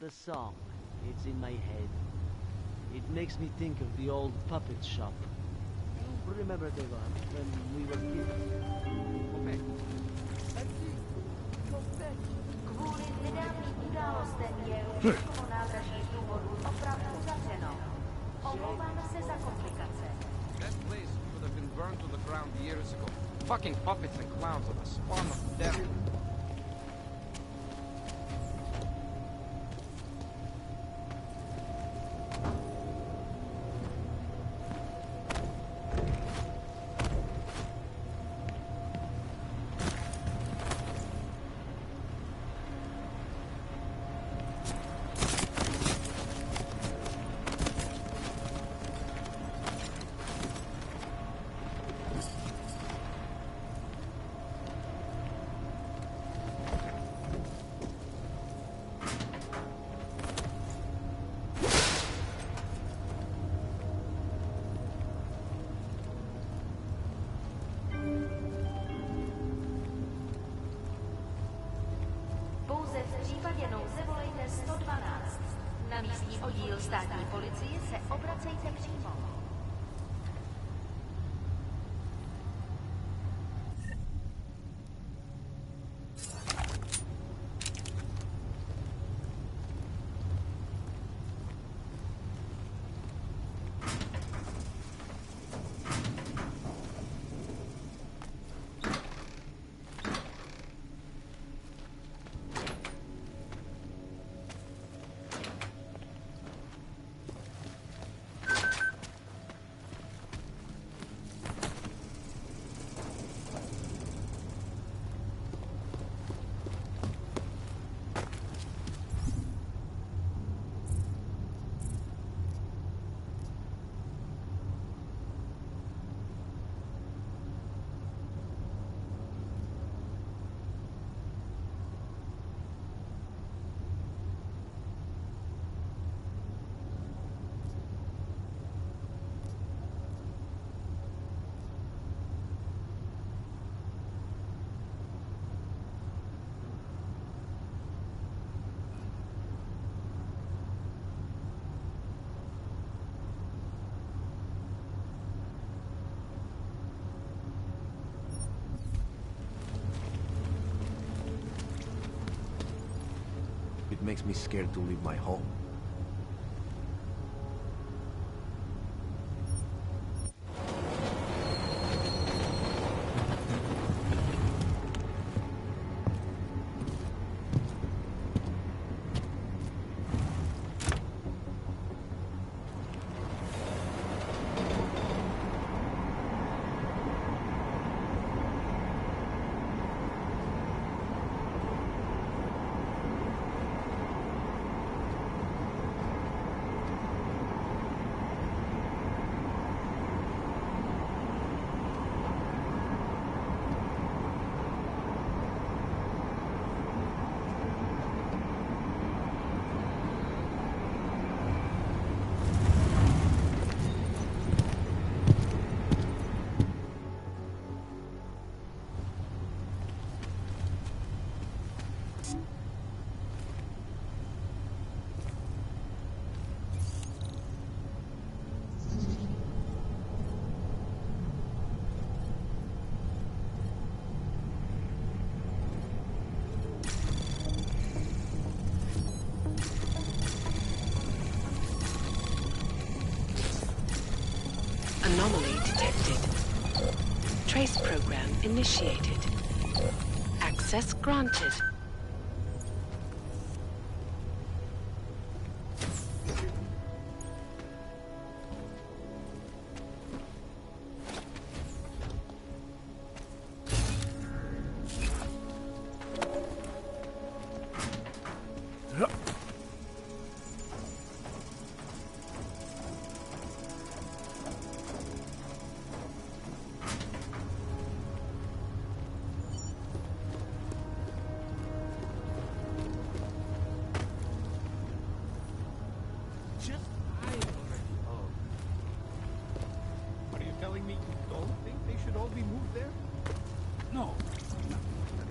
the song. It's in my head. It makes me think of the old puppet shop. Remember, Devon, when we were kids? Okay. Let's see. Kvůli nedávným událostem je ruškovo nádraží z důvodu opravdu zavřeno. Omlouváme se za komplikace. That place could have been burned to the ground years ago. Fucking puppets and clowns are the spawn of the devil. Pouze v případě nouze volejte 112. Na místní oddíl státní policie se obracejte přímo. It makes me scared to leave my home. Anomaly detected. Trace program initiated. Access granted.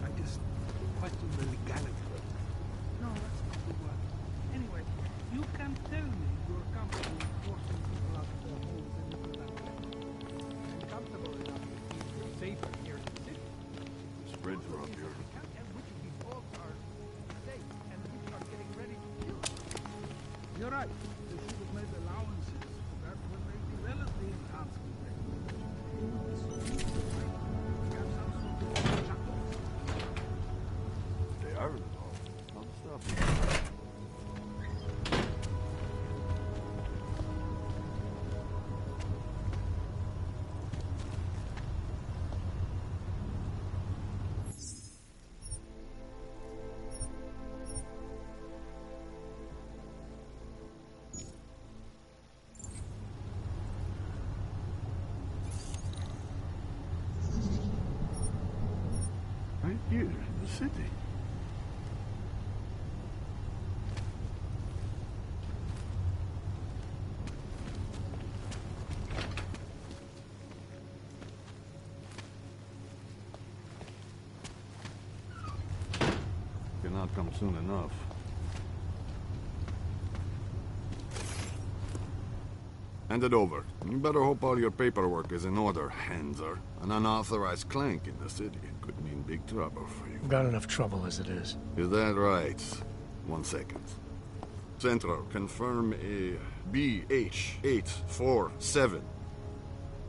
I just question the legality of it. No, that's not the word. Anyway. interrupt here. You're right. They should have made allowances for that when they developed the enhancement technology. It would be so useful, right? To have some sort of chuckles. They are involved. Don't stop. Right here in the city. Cannot come soon enough. Hand it over. You better hope all your paperwork is in order, Hanser. An unauthorized clank in the city could mean big trouble for you. Got enough trouble as it is. Is that right? 1 second. Central, confirm a BH-847.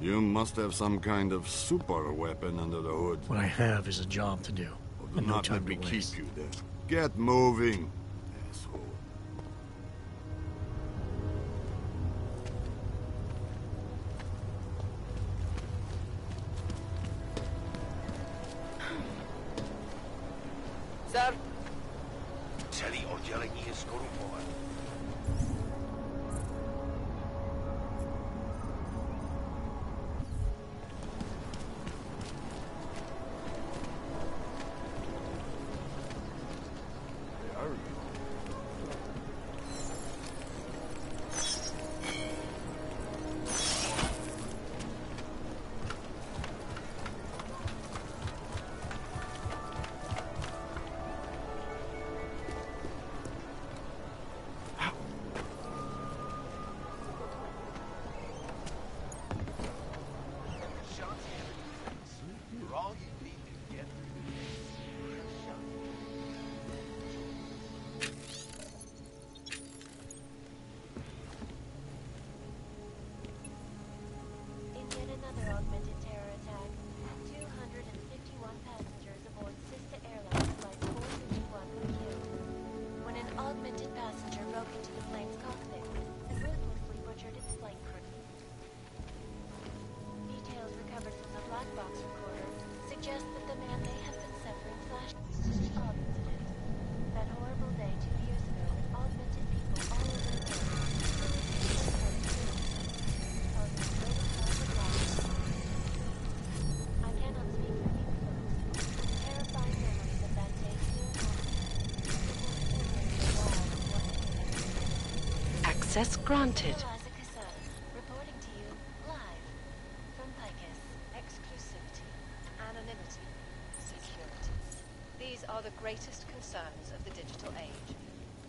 You must have some kind of super weapon under the hood. What I have is a job to do. Oh, do And no not time let me to keep waste. you there. Get moving, asshole. Sir? Celý oddělení je skorumpované. In yet another augmented terror attack, 251 passengers aboard sister airline flight 451 were killed when an augmented passenger broke into the plane's cockpit and ruthlessly butchered its flight crew. Details recovered from the black box recorder suggest that the man may have been suffering flashbacks of the incident. That horrible day 2 years ago when augmented people all over the world causing great cause of loss. I cannot speak for you folks. Terrifying memories of that day still haunt me. It will still bring me wild and wonderful. Access granted. Eliza Casal, reporting to you live from Picus. Exclusivity, anonymity, security. These are the greatest concerns of the digital age.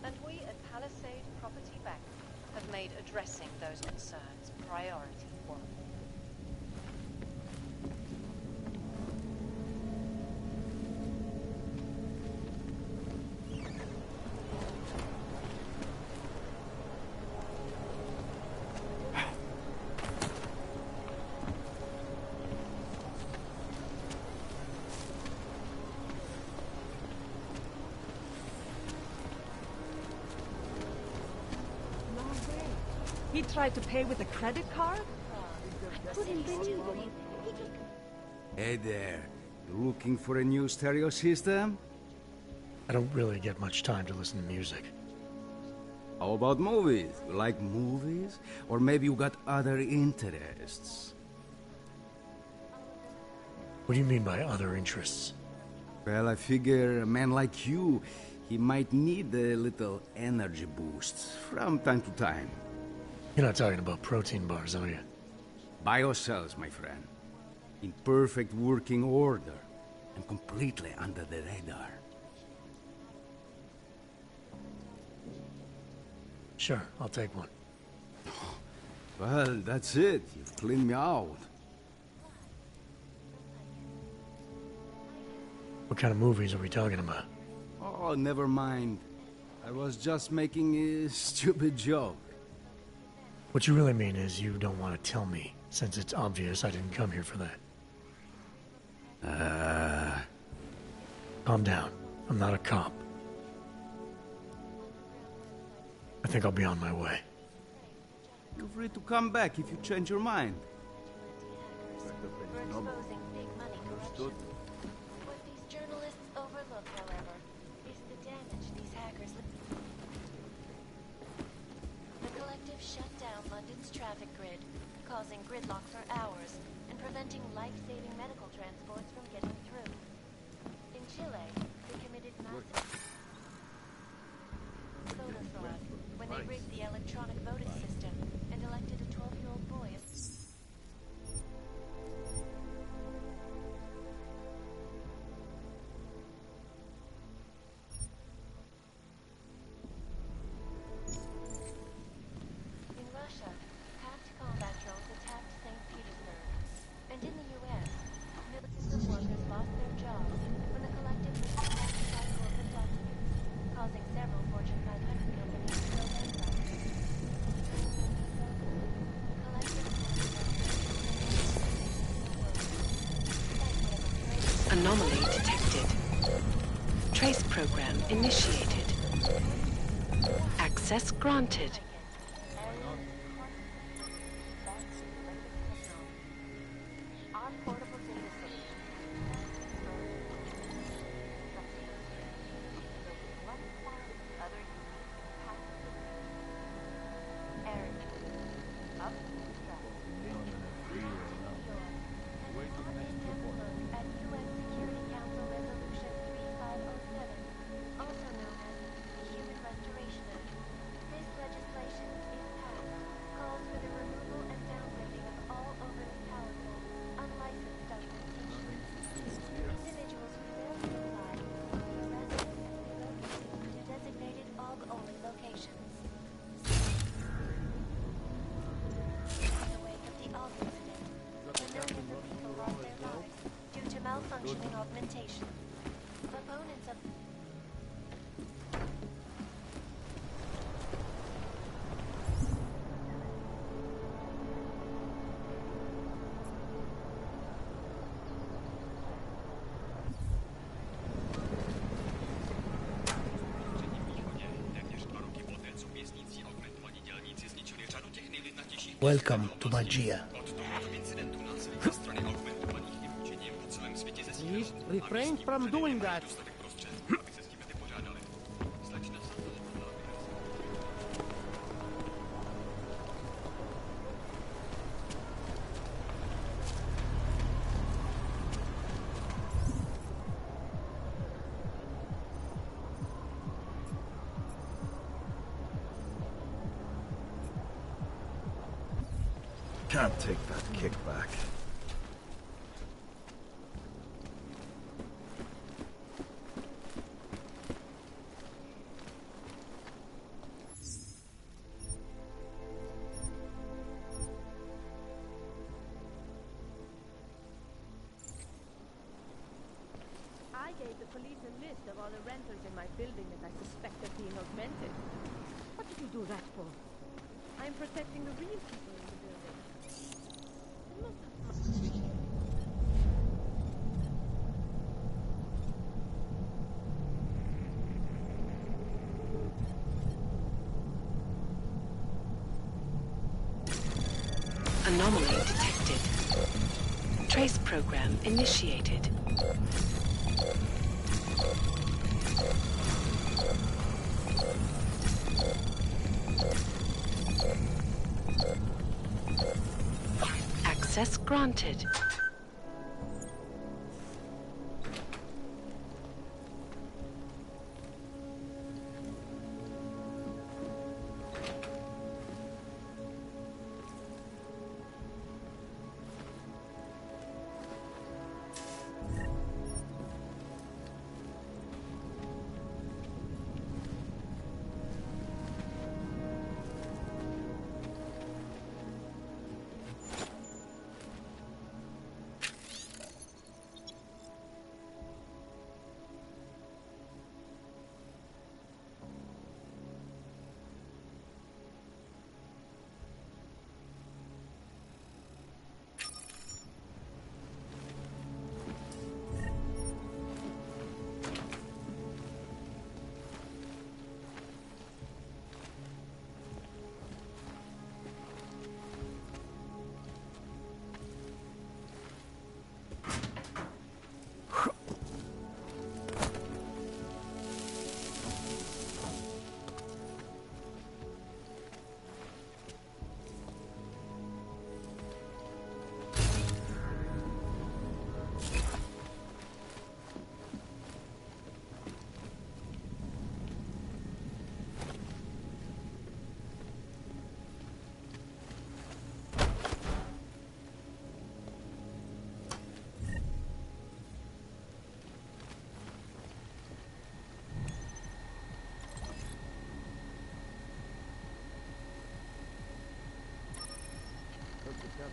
And we at Palisade Property Bank have made addressing those concerns priority one. He tried to pay with a credit card? I couldn't believe it. Hey there. You looking for a new stereo system? I don't really get much time to listen to music. How about movies? You like movies? Or maybe you got other interests? What do you mean by other interests? Well, I figure a man like you, he might need a little energy boost from time to time. You're not talking about protein bars, are you? Biocells, my friend. In perfect working order. And completely under the radar. Sure, I'll take one. Well, that's it. You've cleaned me out. What kind of movies are we talking about? Oh, never mind. I was just making a stupid joke. What you really mean is you don't want to tell me, since it's obvious I didn't come here for that. Calm down. I'm not a cop. I think I'll be on my way. Feel free to come back if you change your mind. For exposing big money corruption. What these journalists overlook, however, is the damage these hackers... The collective shut down London's traffic grid, causing gridlock for hours and preventing life-saving medical transports from getting through. In Chile, they committed massive voter fraud when they rigged the electronic voting system and elected a 12-year-old boy as... In Russia, hacked combat drones attacked St. Petersburg. And in the U.S., millions of workers lost their jobs when the collective leaked classified corporate documents, causing several Fortune 500 companies to go bankrupt. Anomaly detected. Trace program initiated. Access granted. Our portable data solution other Eric, up at UN Security Council Resolution 3507, also known as the Human Restoration Act. This legislation, if passed, calls for the removal and downgrading of all overly powerful, unlicensed documentation. Individuals who fail to comply will be arrested and relocated to designated AUG-only locations. In the wake of the AUG incident, when millions of people lost their lives due to malfunctioning augmentation, opponents of Welcome to Magia. Please refrain from doing that. Can't take that kickback. I gave the police a list of all the renters in my building that I suspect of being augmented. What did you do that for? I'm protecting the real people in the building. It must have... Anomaly detected. Trace program initiated. Access granted.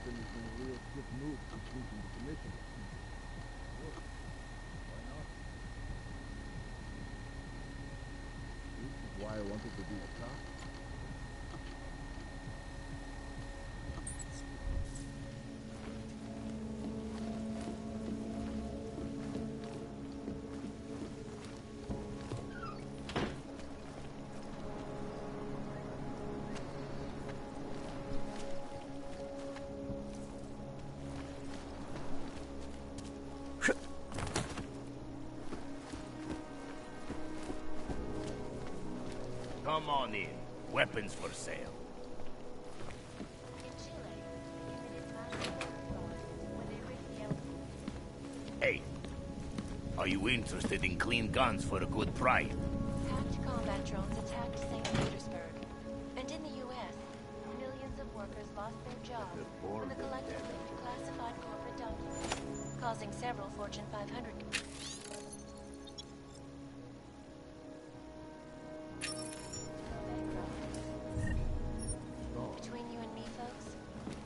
Captain is in a real stiff mood for tweaking the commission. Sure. Why not? This is why I wanted to be a cop. Come on in. Weapons for sale. In Chile, they committed mass murder when they raided the outposts. Hey, are you interested in clean guns for a good price? Hacked combat drones attacked St. Petersburg. And in the U.S., millions of workers lost their jobs when the collective leaked classified corporate documents, causing several Fortune 500 Between you and me, folks,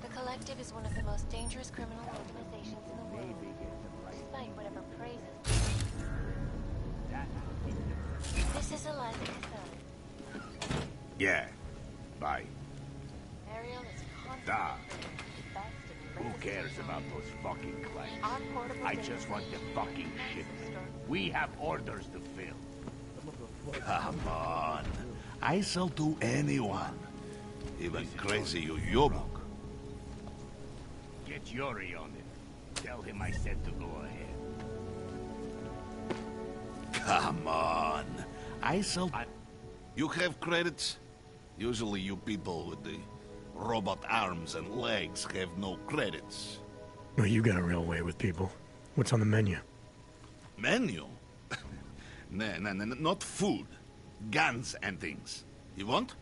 the Collective is one of the most dangerous criminal organizations in the world, despite whatever praises. This is Eliza Cassell. Yeah. Bye. Ariel is Da. constantly Who cares about those fucking clients? our portable I data just want the system. fucking shipment. We have orders to fill. Come on. I sell to anyone. Even crazy Yobuk. Get Yuri on it. Tell him I said to go ahead. Come on. I sell... You have credits? Usually you people with the robot arms and legs have no credits. No, you got a real way with people. What's on the menu? Menu? No, not food. Guns and things. You want?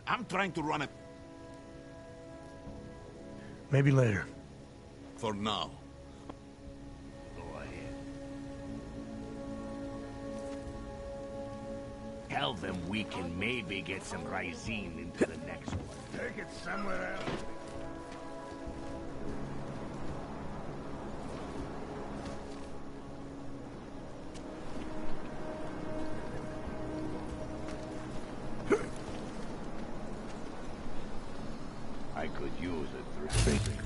I'm trying to run it Maybe later. for now. Go ahead. Tell them we can maybe get some Rysine into the next one. Take it somewhere else. I could use it for speaking.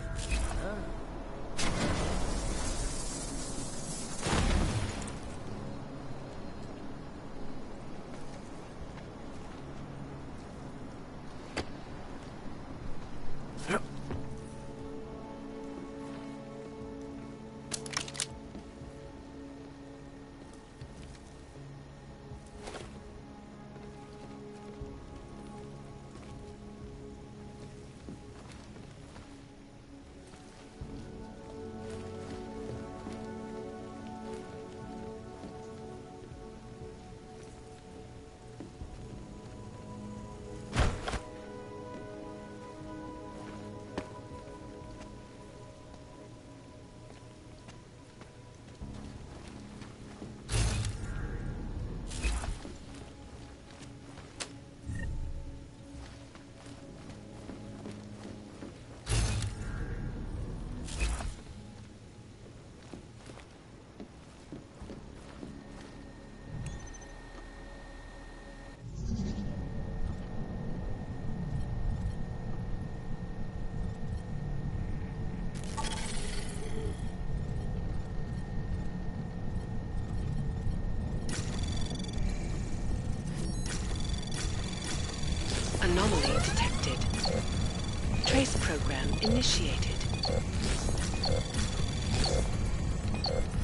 initiated.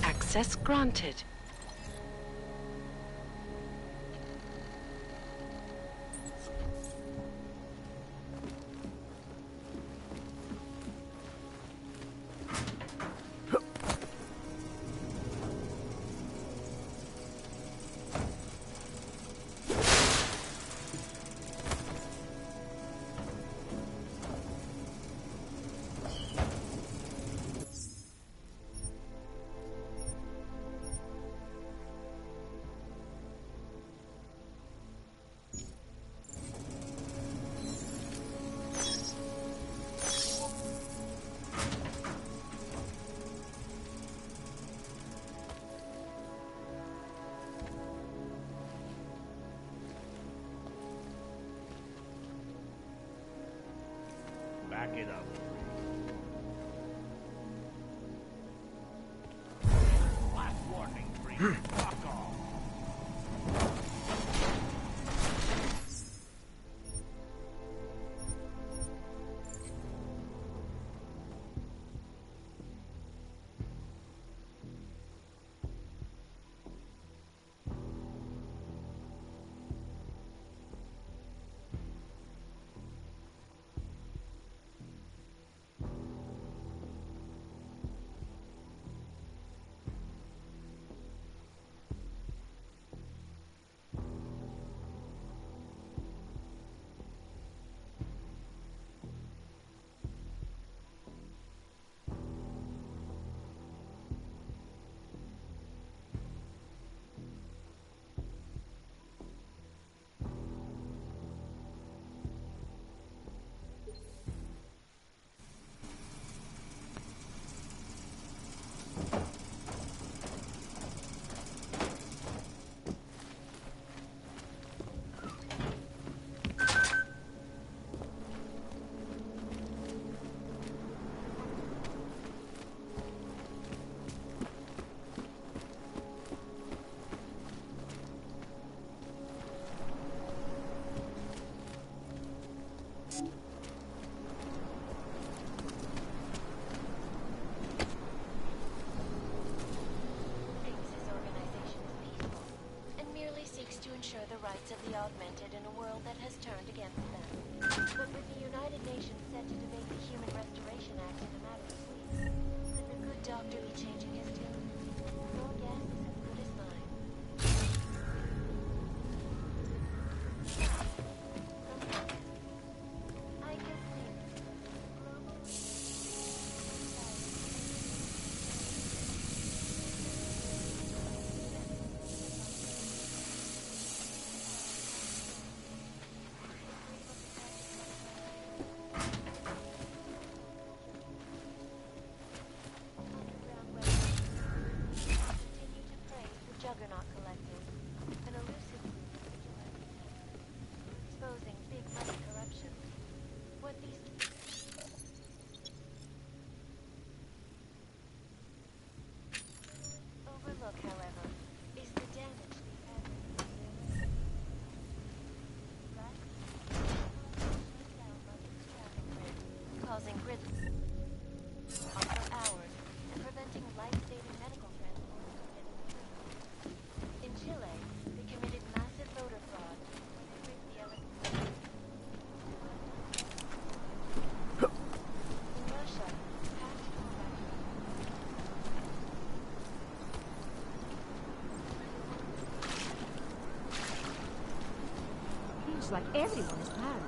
Access granted. Back it up. Last warning, Freak. Fuck off. The rights of the augmented in a world that has turned against them. But with the United Nations set to debate the Human Restoration Act in a matter of weeks, could the good doctor be changing his tune? Your guess is as good as mine. I can think. Global... Juggernaut Collective, an elusive exposing big money corruption. What these overlook, however, is the damage these adverts causing grid for hours and preventing life-saving medical transport from getting through. In Chile, they committed massive voter fraud when they rigged the elections. In Russia, past Feels like everyone is mad.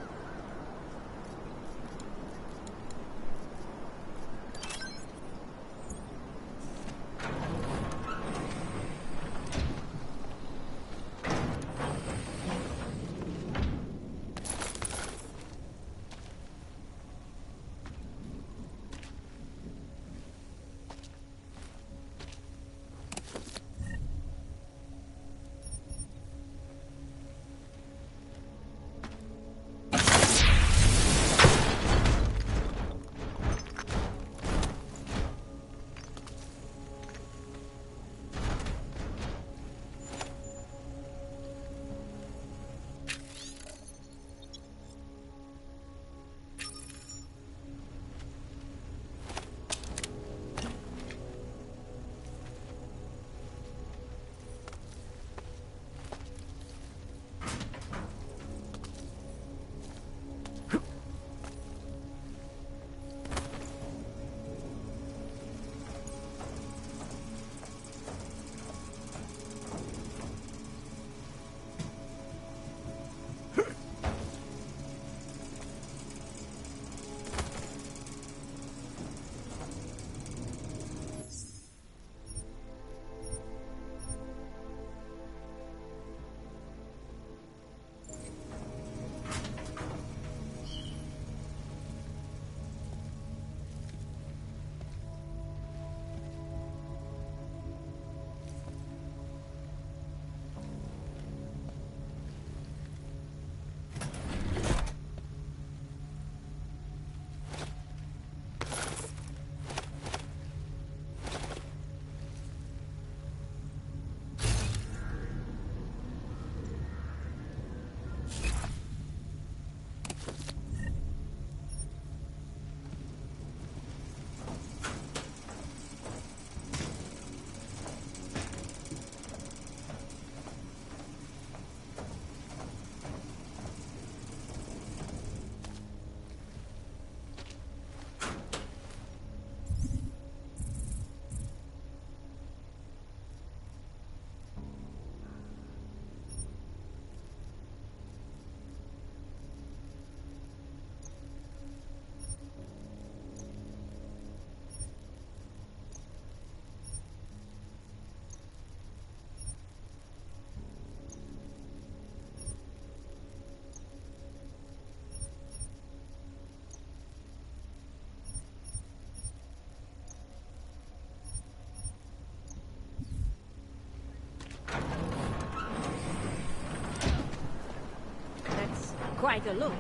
quite a look.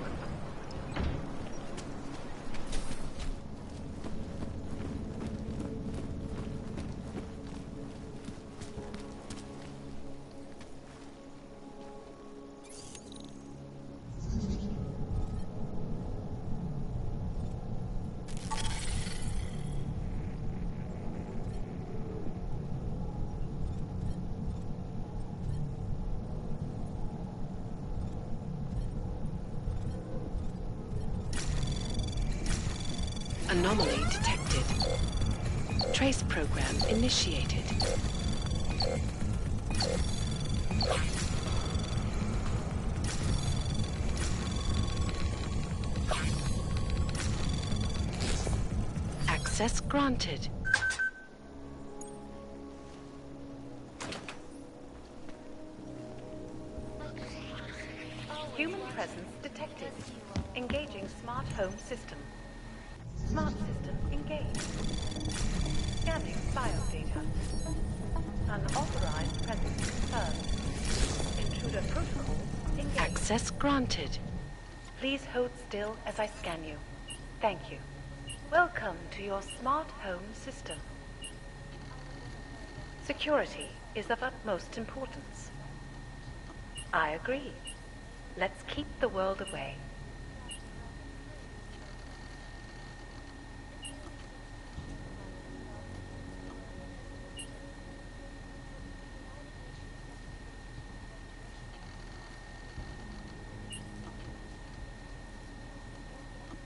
Anomaly detected. Trace program initiated. Access granted. Human presence detected. Engaging smart home system. Smart system engaged. Scanning biodata. Unauthorized presence confirmed. Intruder protocol engaged. Access granted. Please hold still as I scan you. Thank you. Welcome to your smart home system. Security is of utmost importance. I agree. Let's keep the world away.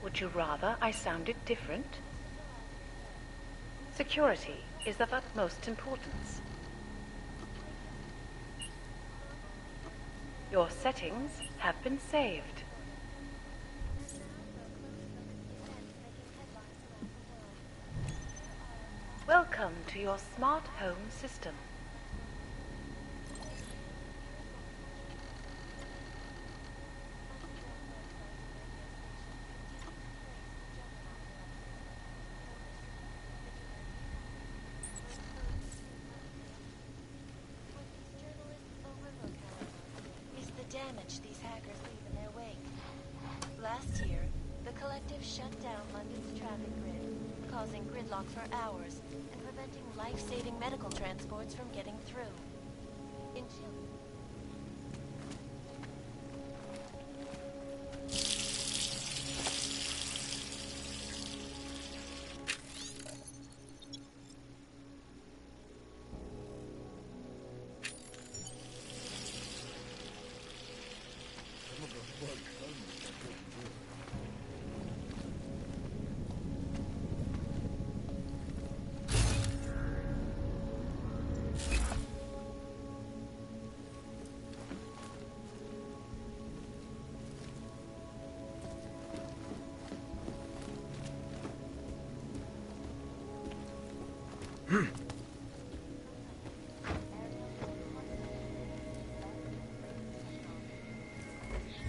Would you rather I sounded different? Security is of utmost importance. Your settings have been saved. Welcome to your smart home system. Damage these hackers leave in their wake. Last year, the Collective shut down London's traffic grid, causing gridlock for hours and preventing life-saving medical transports from getting through. In Chile,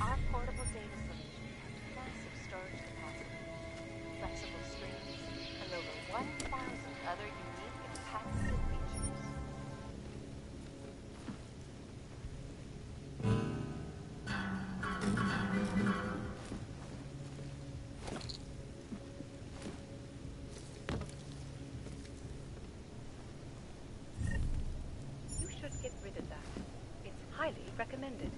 our portable data solution has massive storage capacity, flexible streams, and over 1,000 other unique and patented features. You should get rid of that. It's highly recommended.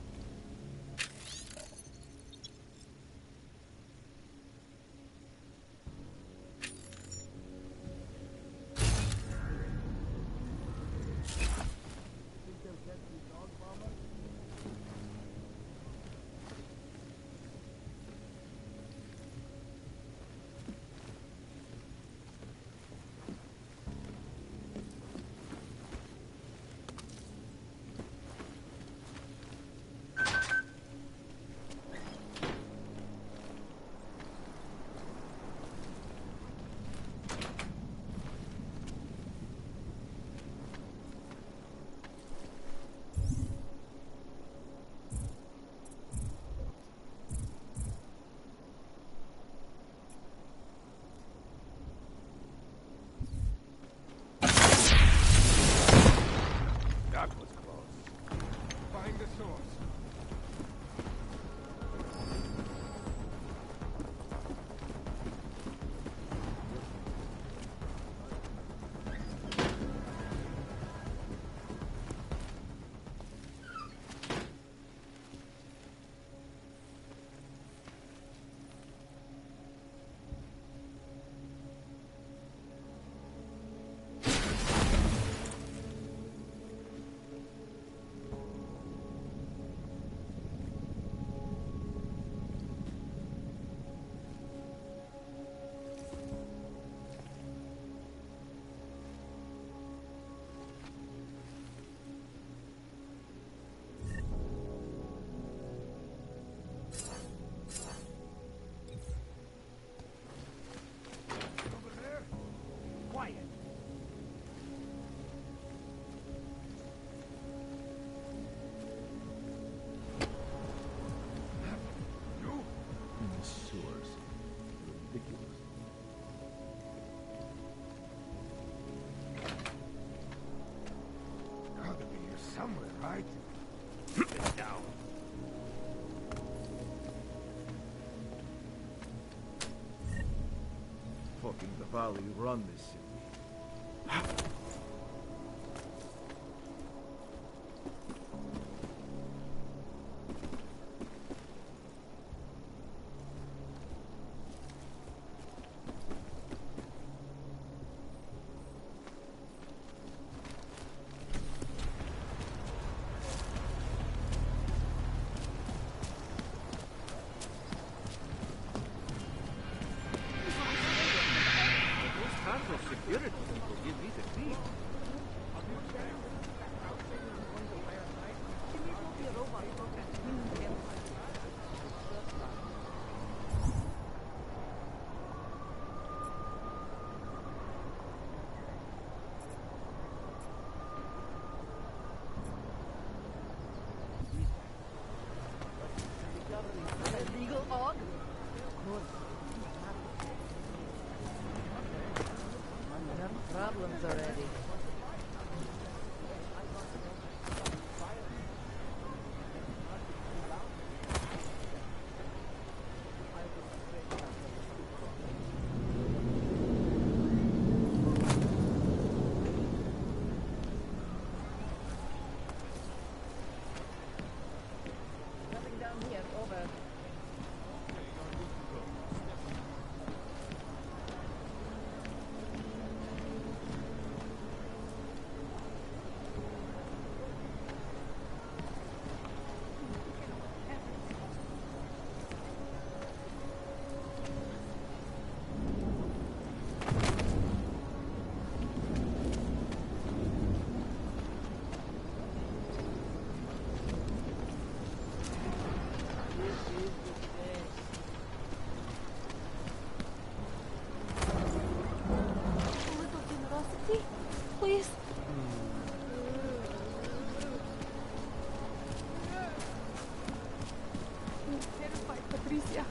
That was close. Find the source. right? Get down. Fucking the valley run this city. Security people give me the key. Illegal og? Problems already. Nothing down here. Over. Please. I'm terrified, Patricia.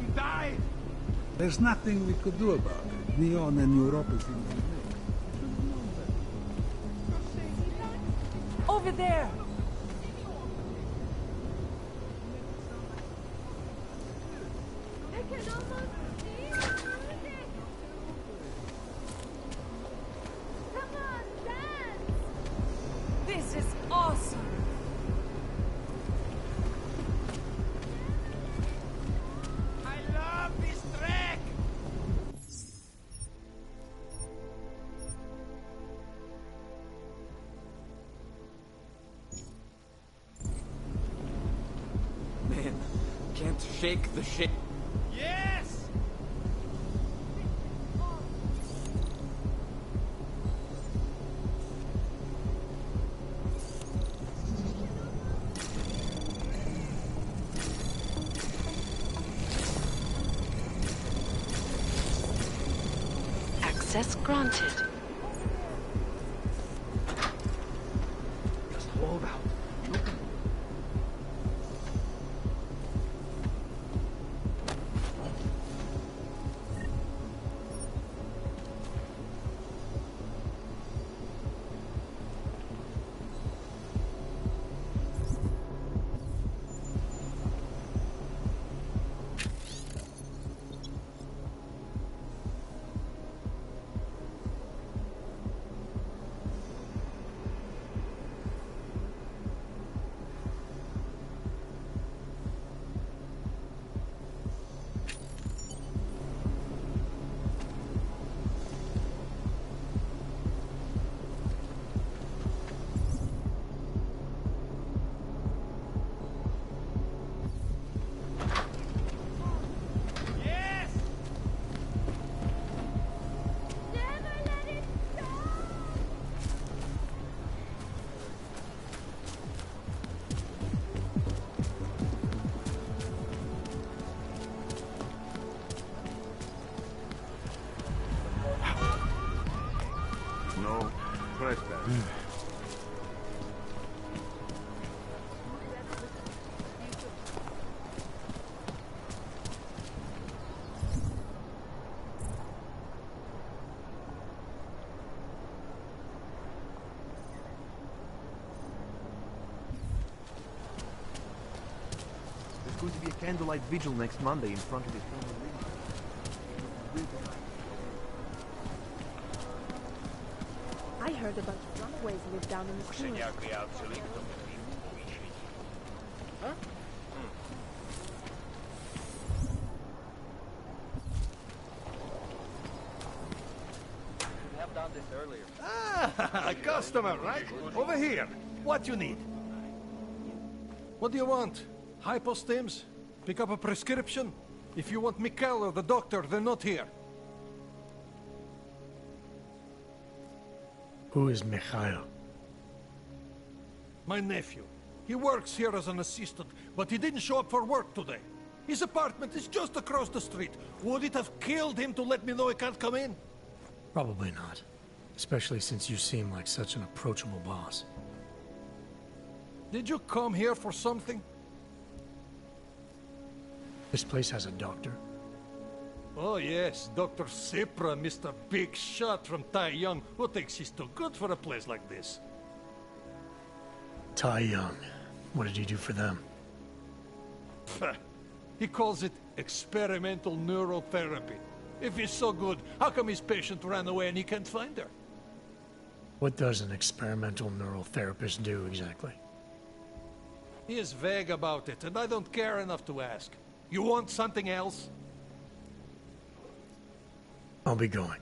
him die! There's nothing we could do about it. Neon and Europe is in the mix. Over there! This is awesome! I love this track! Man, can't shake the shit. Yes! Access granted. Just hold out. No, trespass. There's going to be a candlelight vigil next Monday in front of the family. I heard a bunch of runaways live down in the sewers. Huh? Have done this earlier. Ah, customer, right? Over here. What you need? What do you want? Hypostims? Pick up a prescription? If you want Mikhail or the doctor, they're not here. Who is Mikhail? My nephew. He works here as an assistant, but he didn't show up for work today. His apartment is just across the street. Would it have killed him to let me know he can't come in? Probably not. Especially since you seem like such an approachable boss. Did you come here for something? This place has a doctor? Oh yes, Dr. Sipra, Mr. Big Shot from Tai Young, who thinks he's too good for a place like this. Tai Young. What did he do for them? He calls it experimental neurotherapy. If he's so good, how come his patient ran away and he can't find her? What does an experimental neural therapist do exactly? He is vague about it, and I don't care enough to ask. You want something else? I'll be going.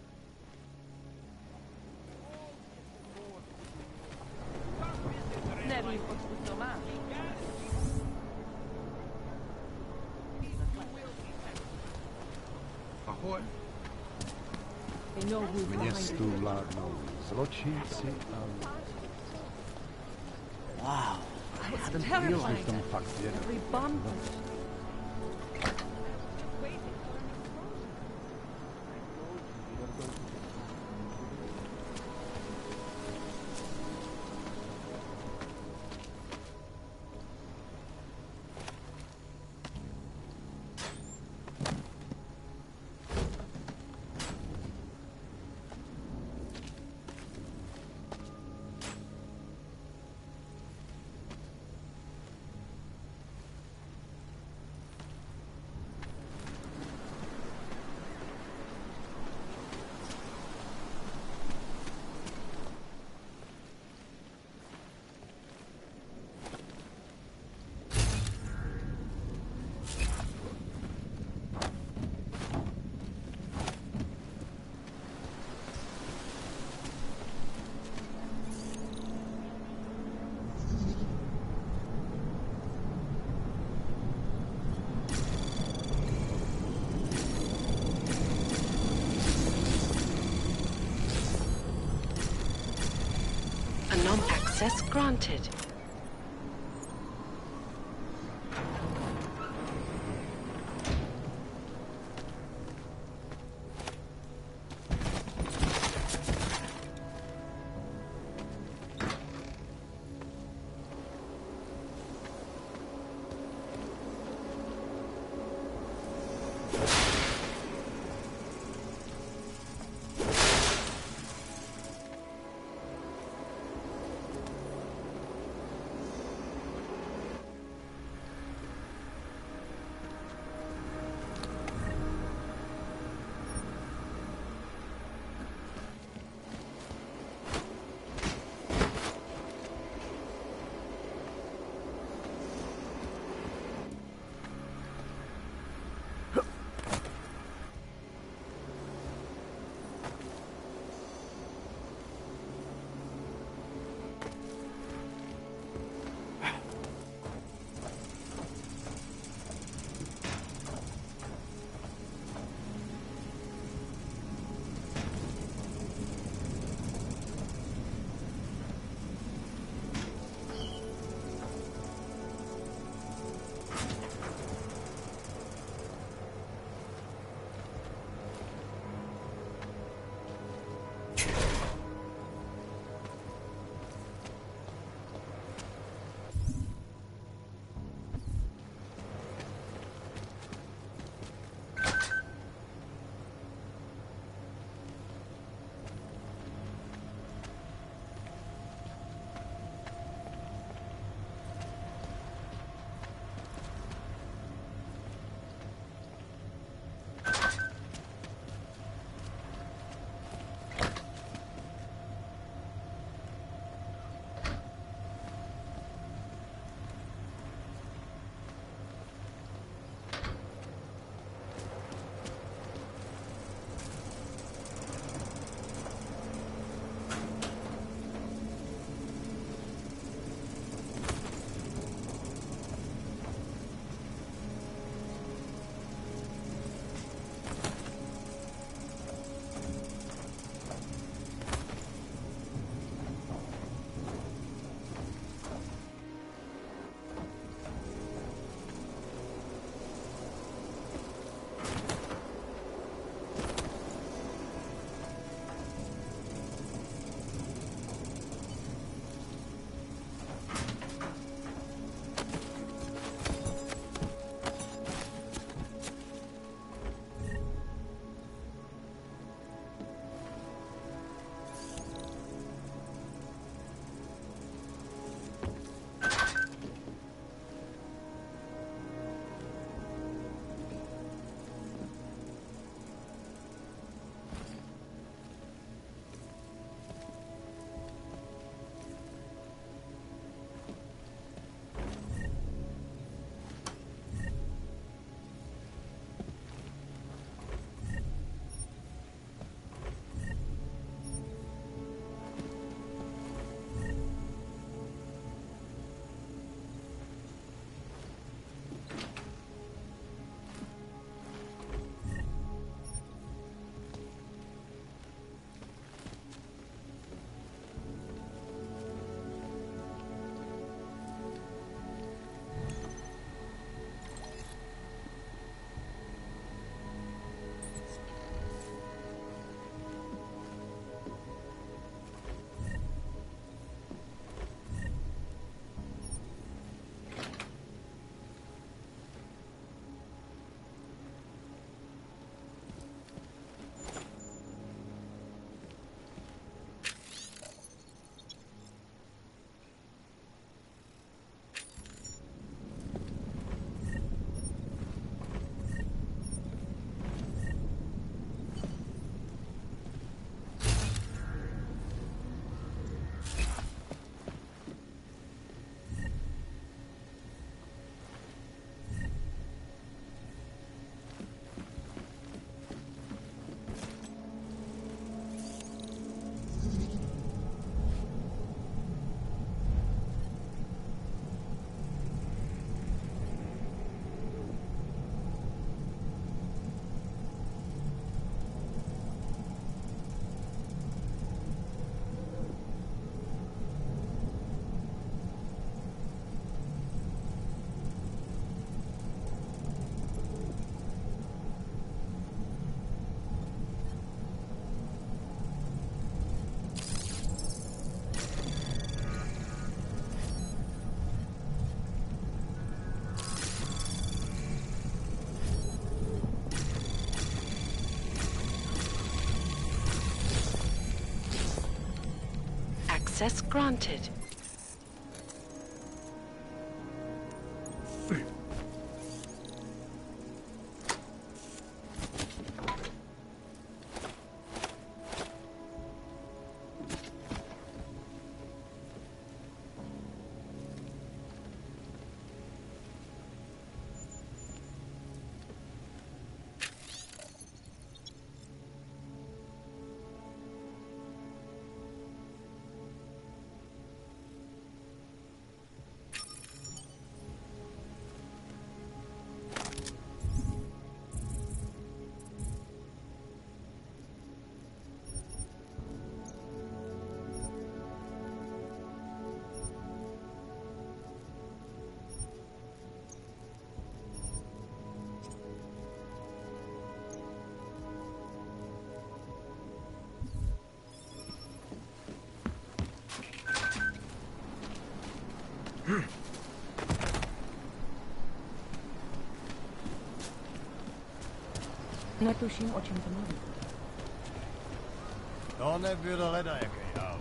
Ahoy. They know who's behind it. Zločinci Wow. I It's hadn't terrifying. realized Every bomb. Access granted. Access granted. Netuším, o čem to mluví. To nebyl ledajaký jav.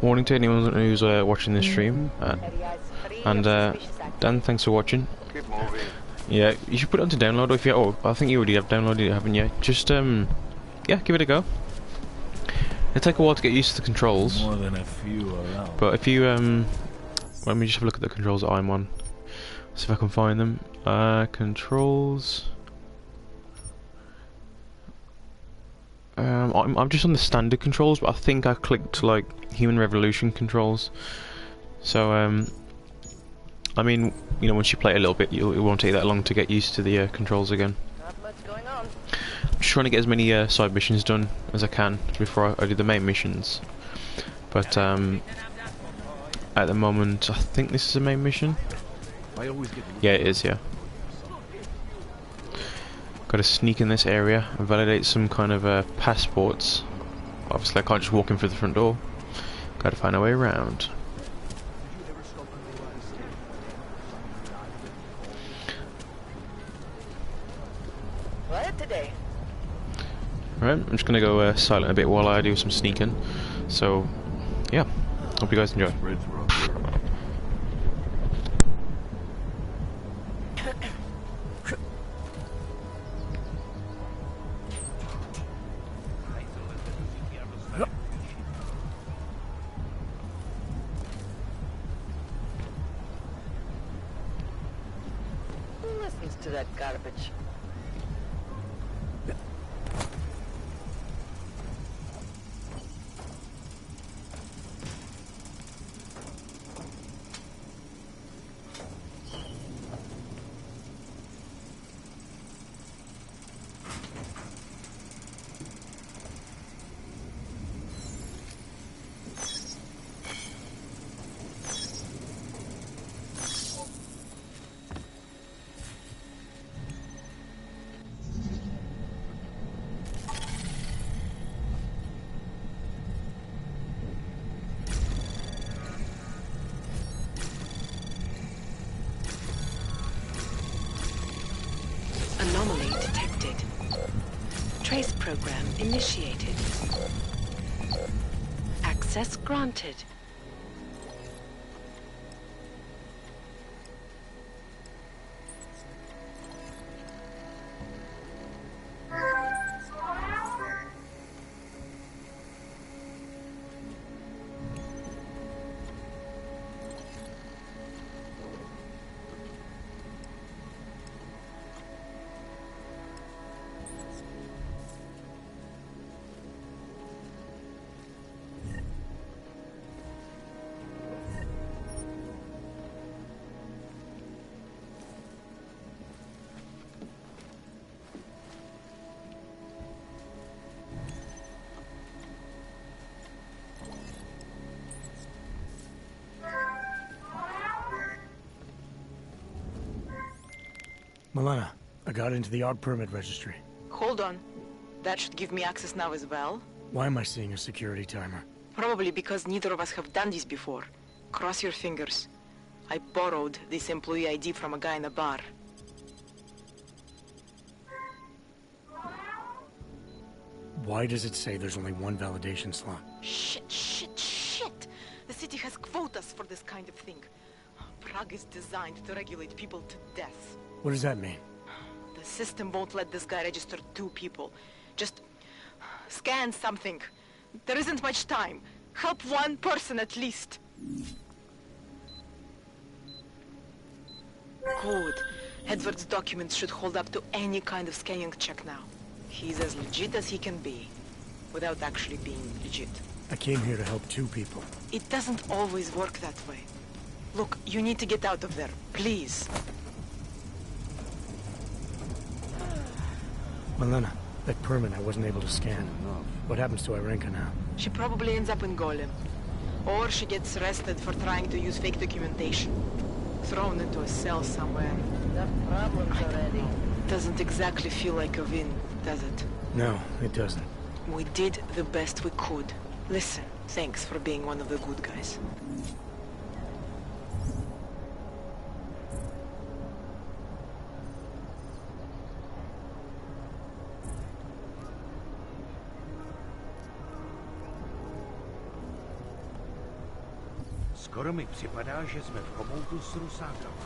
Warning to anyone who's watching this stream, and Dan, thanks for watching. Keep moving. Yeah, you should put it onto download if you. Oh, I think you already have downloaded it, haven't you? Just yeah, give it a go. It'll take a while to get used to the controls. More than a few around. But if you let me just have a look at the controls that I'm on. See if I can find them. Controls. I'm just on the standard controls, but I think I clicked like Human Revolution controls. So I mean, you know, once you play it a little bit, it won't take that long to get used to the controls again. Not much going on. I'm just trying to get as many side missions done as I can before I do the main missions. But at the moment, I think this is a main mission. Yeah, it is. Yeah. Got to sneak in this area and validate some kind of passports. Obviously, I can't just walk in through the front door. Got to find a way around. Quiet today. Alright, I'm just gonna go silent a bit while I do some sneaking. So, yeah, hope you guys enjoy. Who listens to that garbage? Anomaly detected. Trace program initiated. Access granted. Milena, I got into the ARB permit registry. Hold on. That should give me access now as well. Why am I seeing a security timer? Probably because neither of us have done this before. Cross your fingers. I borrowed this employee ID from a guy in a bar. Why does it say there's only one validation slot? Shit! The city has quotas for this kind of thing. Prague is designed to regulate people to death. What does that mean? The system won't let this guy register 2 people. Just scan something. There isn't much time. Help 1 person at least. Good. Edward's documents should hold up to any kind of scanning check now. He's as legit as he can be, without actually being legit. I came here to help 2 people. It doesn't always work that way. Look, you need to get out of there, please. Milena, that permit I wasn't able to scan. What happens to Irenka now? She probably ends up in Golem. Or she gets arrested for trying to use fake documentation. Thrown into a cell somewhere. Got problems already. Doesn't exactly feel like a win, does it? No, it doesn't. We did the best we could. Listen, thanks for being one of the good guys. Skoro mi připadá, že jsme v komoutu s rusákama.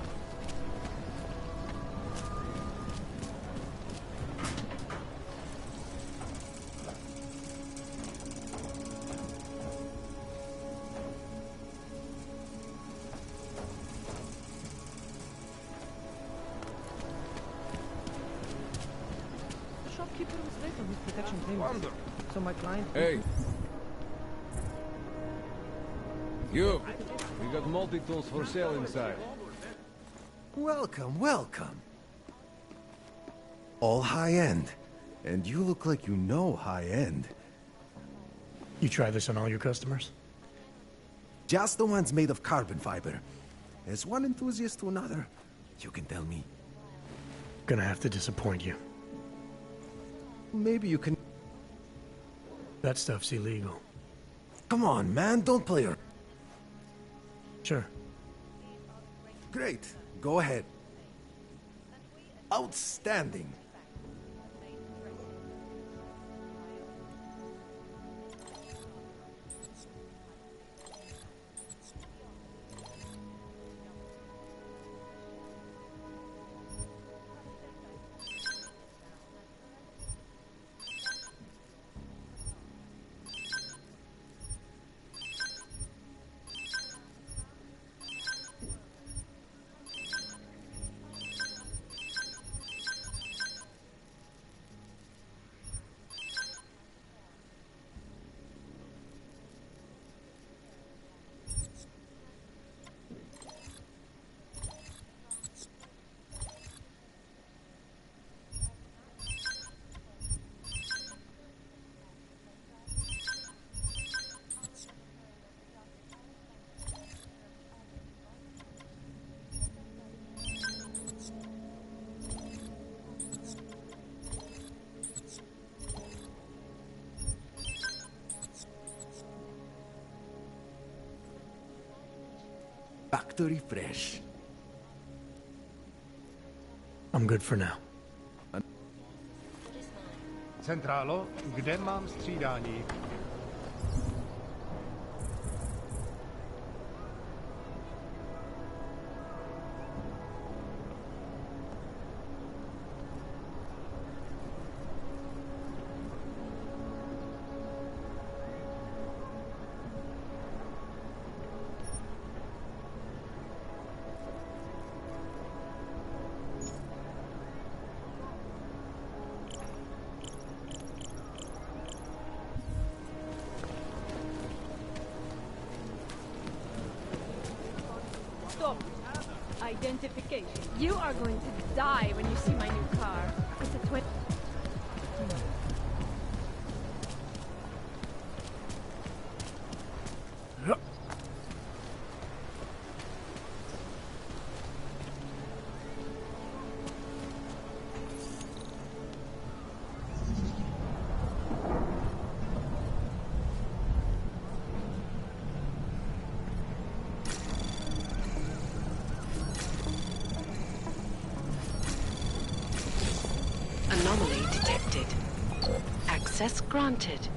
Shopkeeper was late on his protection payments. So my client... Hey! You! We got multi-tools for sale inside. Welcome, welcome. All high-end. And you look like you know high-end. You try this on all your customers? Just the ones made of carbon fiber. As one enthusiast to another, you can tell me. Gonna have to disappoint you. Maybe you can... That stuff's illegal. Come on, man, don't play her. Sure. Great. Go ahead. Outstanding. Factory fresh. I'm good for now. Centrálo, kde mám střídání? Stop. Identification. You are going to die when you see my new car. It's a 20... Access granted.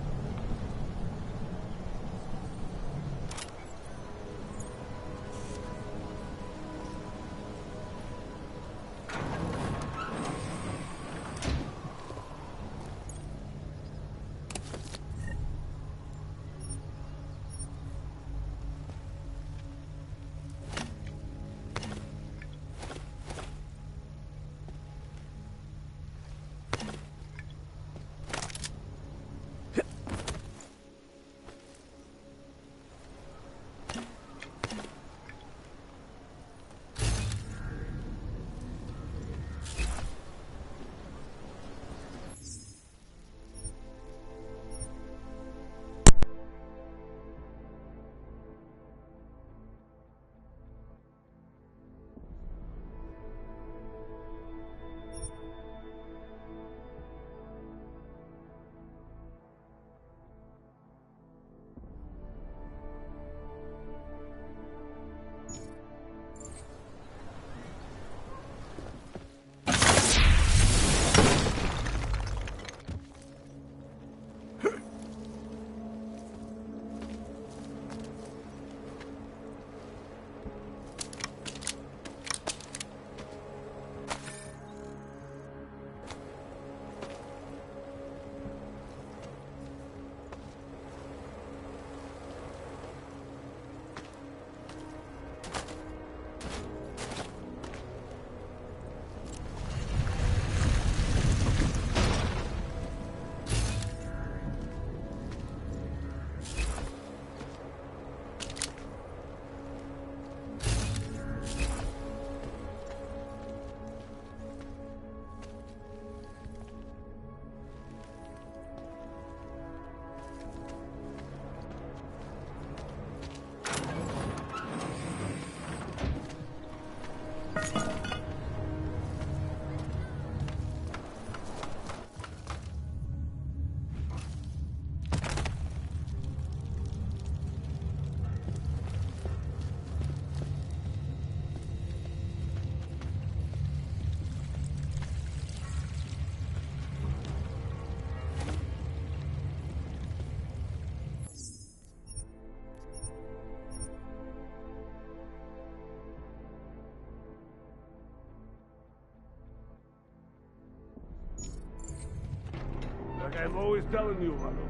Like I'm always telling you, Vano,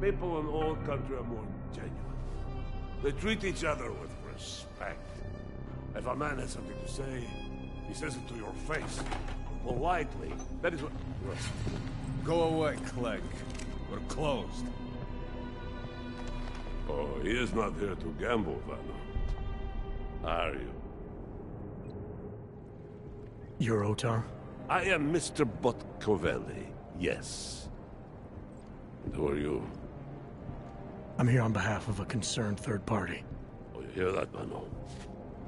people in old country are more genuine. They treat each other with respect. If a man has something to say, he says it to your face. Politely. That is what... Go away, Clegg. We're closed. Oh, he is not here to gamble, Vano. Are you? You're Otar? I am Mr. Botkovelli, yes. And who are you? I'm here on behalf of a concerned third party. Oh, you hear that, Vano?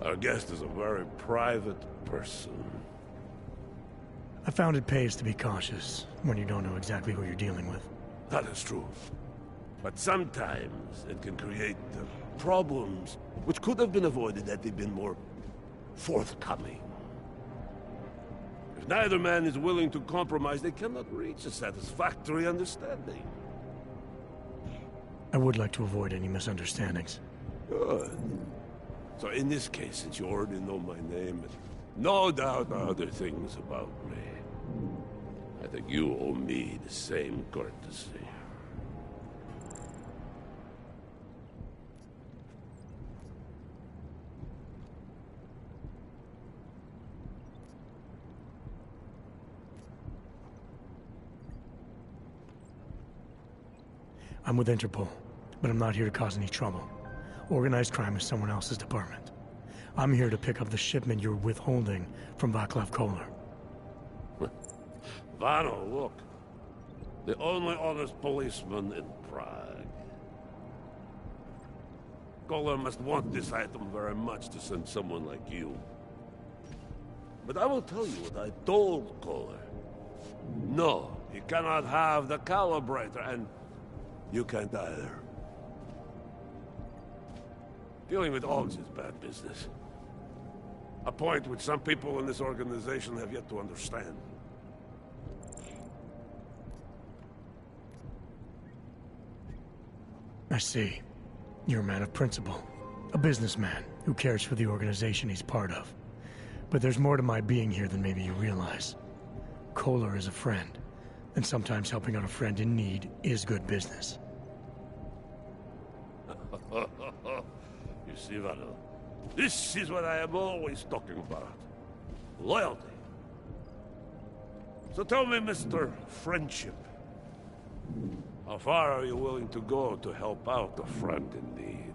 Our guest is a very private person. I found it pays to be cautious when you don't know exactly who you're dealing with. That is true. But sometimes it can create problems which could have been avoided had they been more forthcoming. If neither man is willing to compromise, they cannot reach a satisfactory understanding. I would like to avoid any misunderstandings. Good. So in this case, since you already know my name, and no doubt other things about me, I think you owe me the same courtesy. I'm with Interpol, but I'm not here to cause any trouble. Organized crime is someone else's department. I'm here to pick up the shipment you're withholding from Václav Koller. Vano, look. The only honest policeman in Prague. Koller must want this item very much to send someone like you. But I will tell you what I told Koller. No, he cannot have the calibrator, and you can't either. Dealing with Augs is bad business. A point which some people in this organization have yet to understand. I see. You're a man of principle. A businessman who cares for the organization he's part of. But there's more to my being here than maybe you realize. Kohler is a friend, and sometimes helping out a friend in need is good business. You see, Valo, this is what I am always talking about. Loyalty. So tell me, Mr. Friendship, how far are you willing to go to help out a friend in need?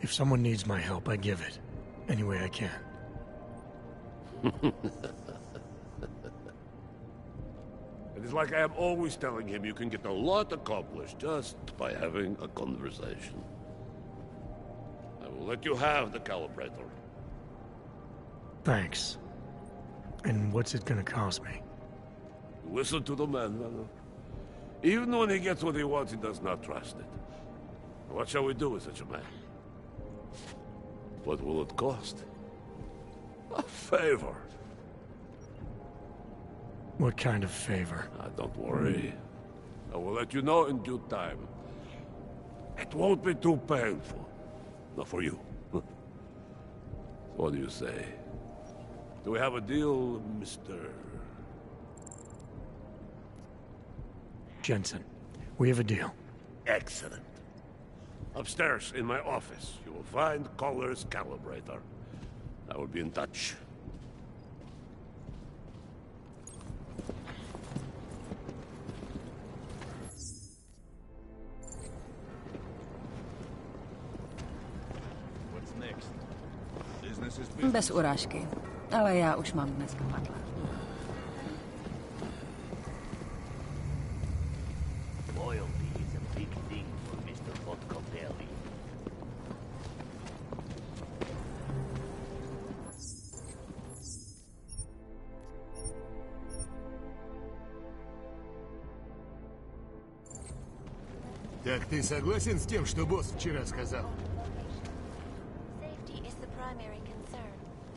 If someone needs my help, I give it. Any way I can. It is like I am always telling him you can get a lot accomplished just by having a conversation. I will let you have the calibrator. Thanks. And what's it gonna cost me? Listen to the man, Valo. Even when he gets what he wants, he does not trust it. What shall we do with such a man? What will it cost? A favor. What kind of favor? Don't worry. I will let you know in due time. It won't be too painful. Not for you. What do you say? Do we have a deal, Mr. Jensen? We have a deal. Excellent. Upstairs in my office, you will find Kohler's calibrator. I will be in touch. What's next? Business is business. Bez urážky, ale já už mám dneska padla. Loyalty is a big thing for Mr. Botkovelli. Так ты согласен с тем, что босс вчера сказал? Safety is the primary concern,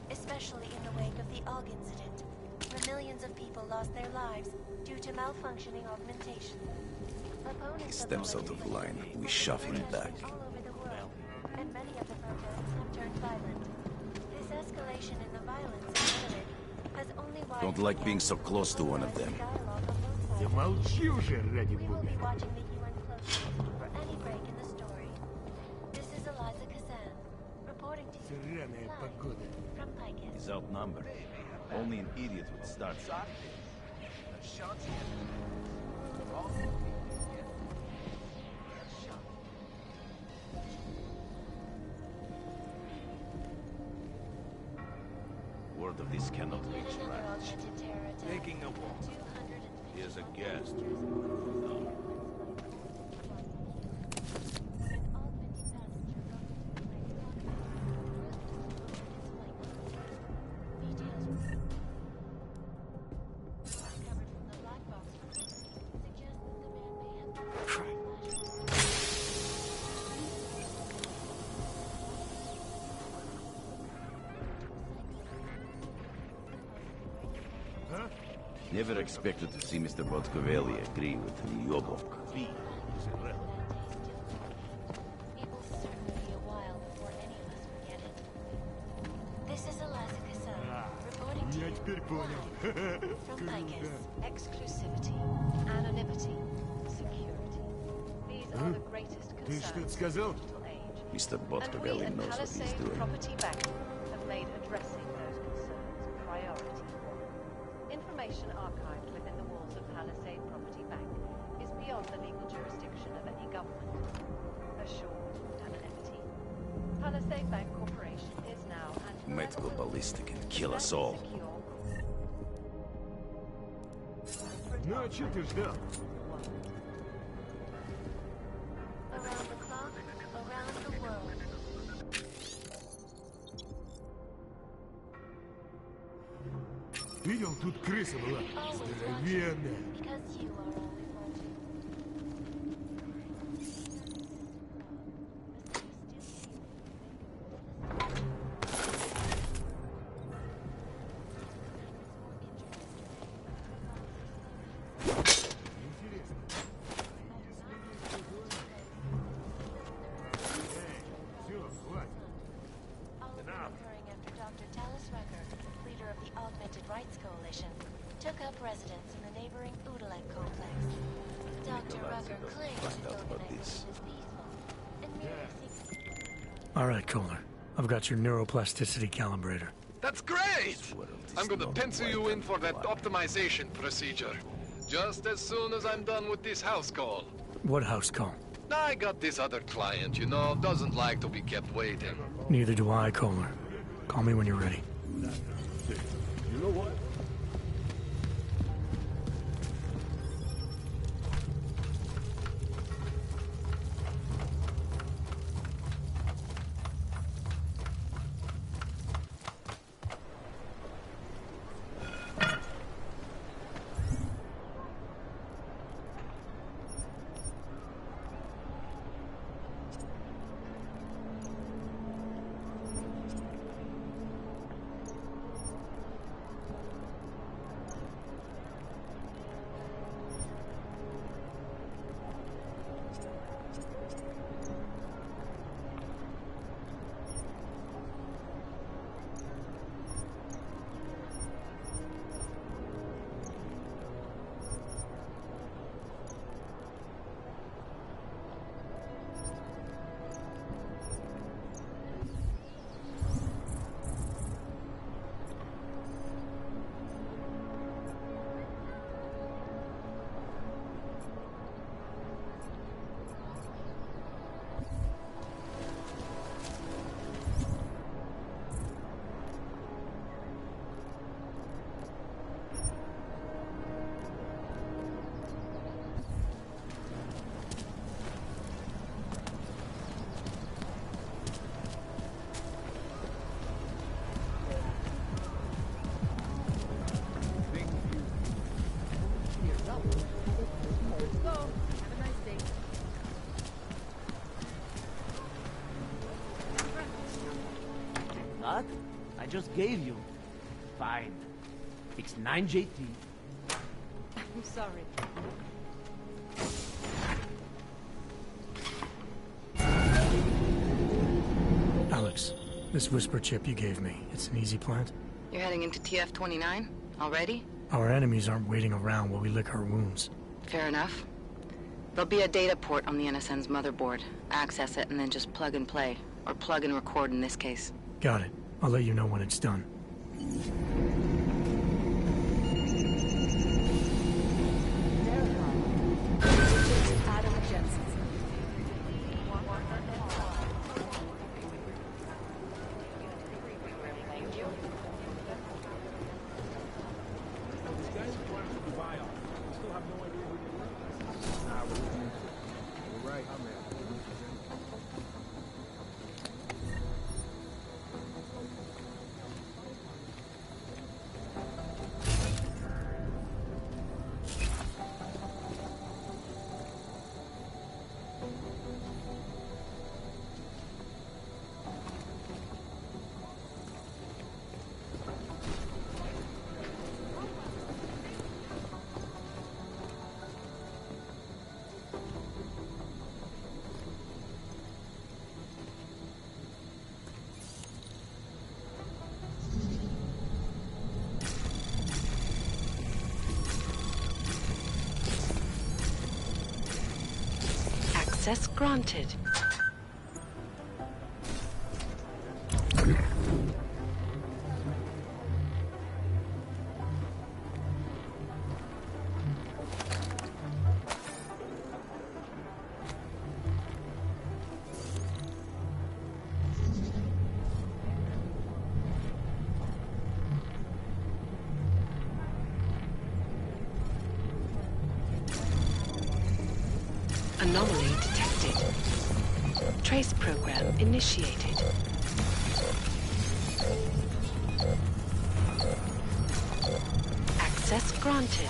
especially in the wake of the AUG incident, where millions of people lost their lives due to malfunctioning augmentation. He steps out of line. We shove him back. All over the world, and many of the protests have turned violent. This escalation in the violence and rhetoric has only widened. Don't like being so close to one of them. Да молчи уже, ради We will бога. be watching the UN closely for any break in the story. This is Eliza Kazan, reporting to you Сраная live погода. from Picus. He's outnumbered. Only an idiot would start something. Word of this cannot reach Ranch. Making a walk. Here's a guest. Never expected to see Mr. Botkovelli agree with Yobok. It will certainly be a while before any of us will get it. This is Eliza Kazan, reporting to Я you теперь понял. from Picus. Exclusivity, anonymity, security. These are the greatest Ты concerns что-то of сказал? the digital age. Mr. And we Botkovelli at knows what he's Palisade doing. Property Bank have made addressing those concerns a priority. Information archived within the walls of Palisade Property Bank is beyond the legal jurisdiction of any government. Assured anonymity. Palisade Bank Corporation is now and Might go ballistic and kill us all. Ну а что ты ждал? Around the clock, around the world. Видел, тут крыса была. Здоровенная. Because you are always watching. residents in the neighboring Udalek complex. Dr. Rucker claims his organization is peaceful and merely seeks... Alright, Kohler. I've got your neuroplasticity calibrator. That's great! I'm gonna pencil you in for that optimization procedure. Just as soon as I'm done with this house call. What house call? I got this other client, you know, doesn't like to be kept waiting. Neither do I, Kohler. Call me when you're ready. You know what? What? I just gave you. Fine. It's 9 JT. I'm sorry. Alex, this whisper chip you gave me, it's an easy plant? You're heading into TF-29? Already? Our enemies aren't waiting around while we lick our wounds. Fair enough. There'll be a data port on the NSN's motherboard. Access it and then just plug and play. Or plug and record in this case. Got it. I'll let you know when it's done. Access granted. Anomaly detected. Trace program initiated. Access granted.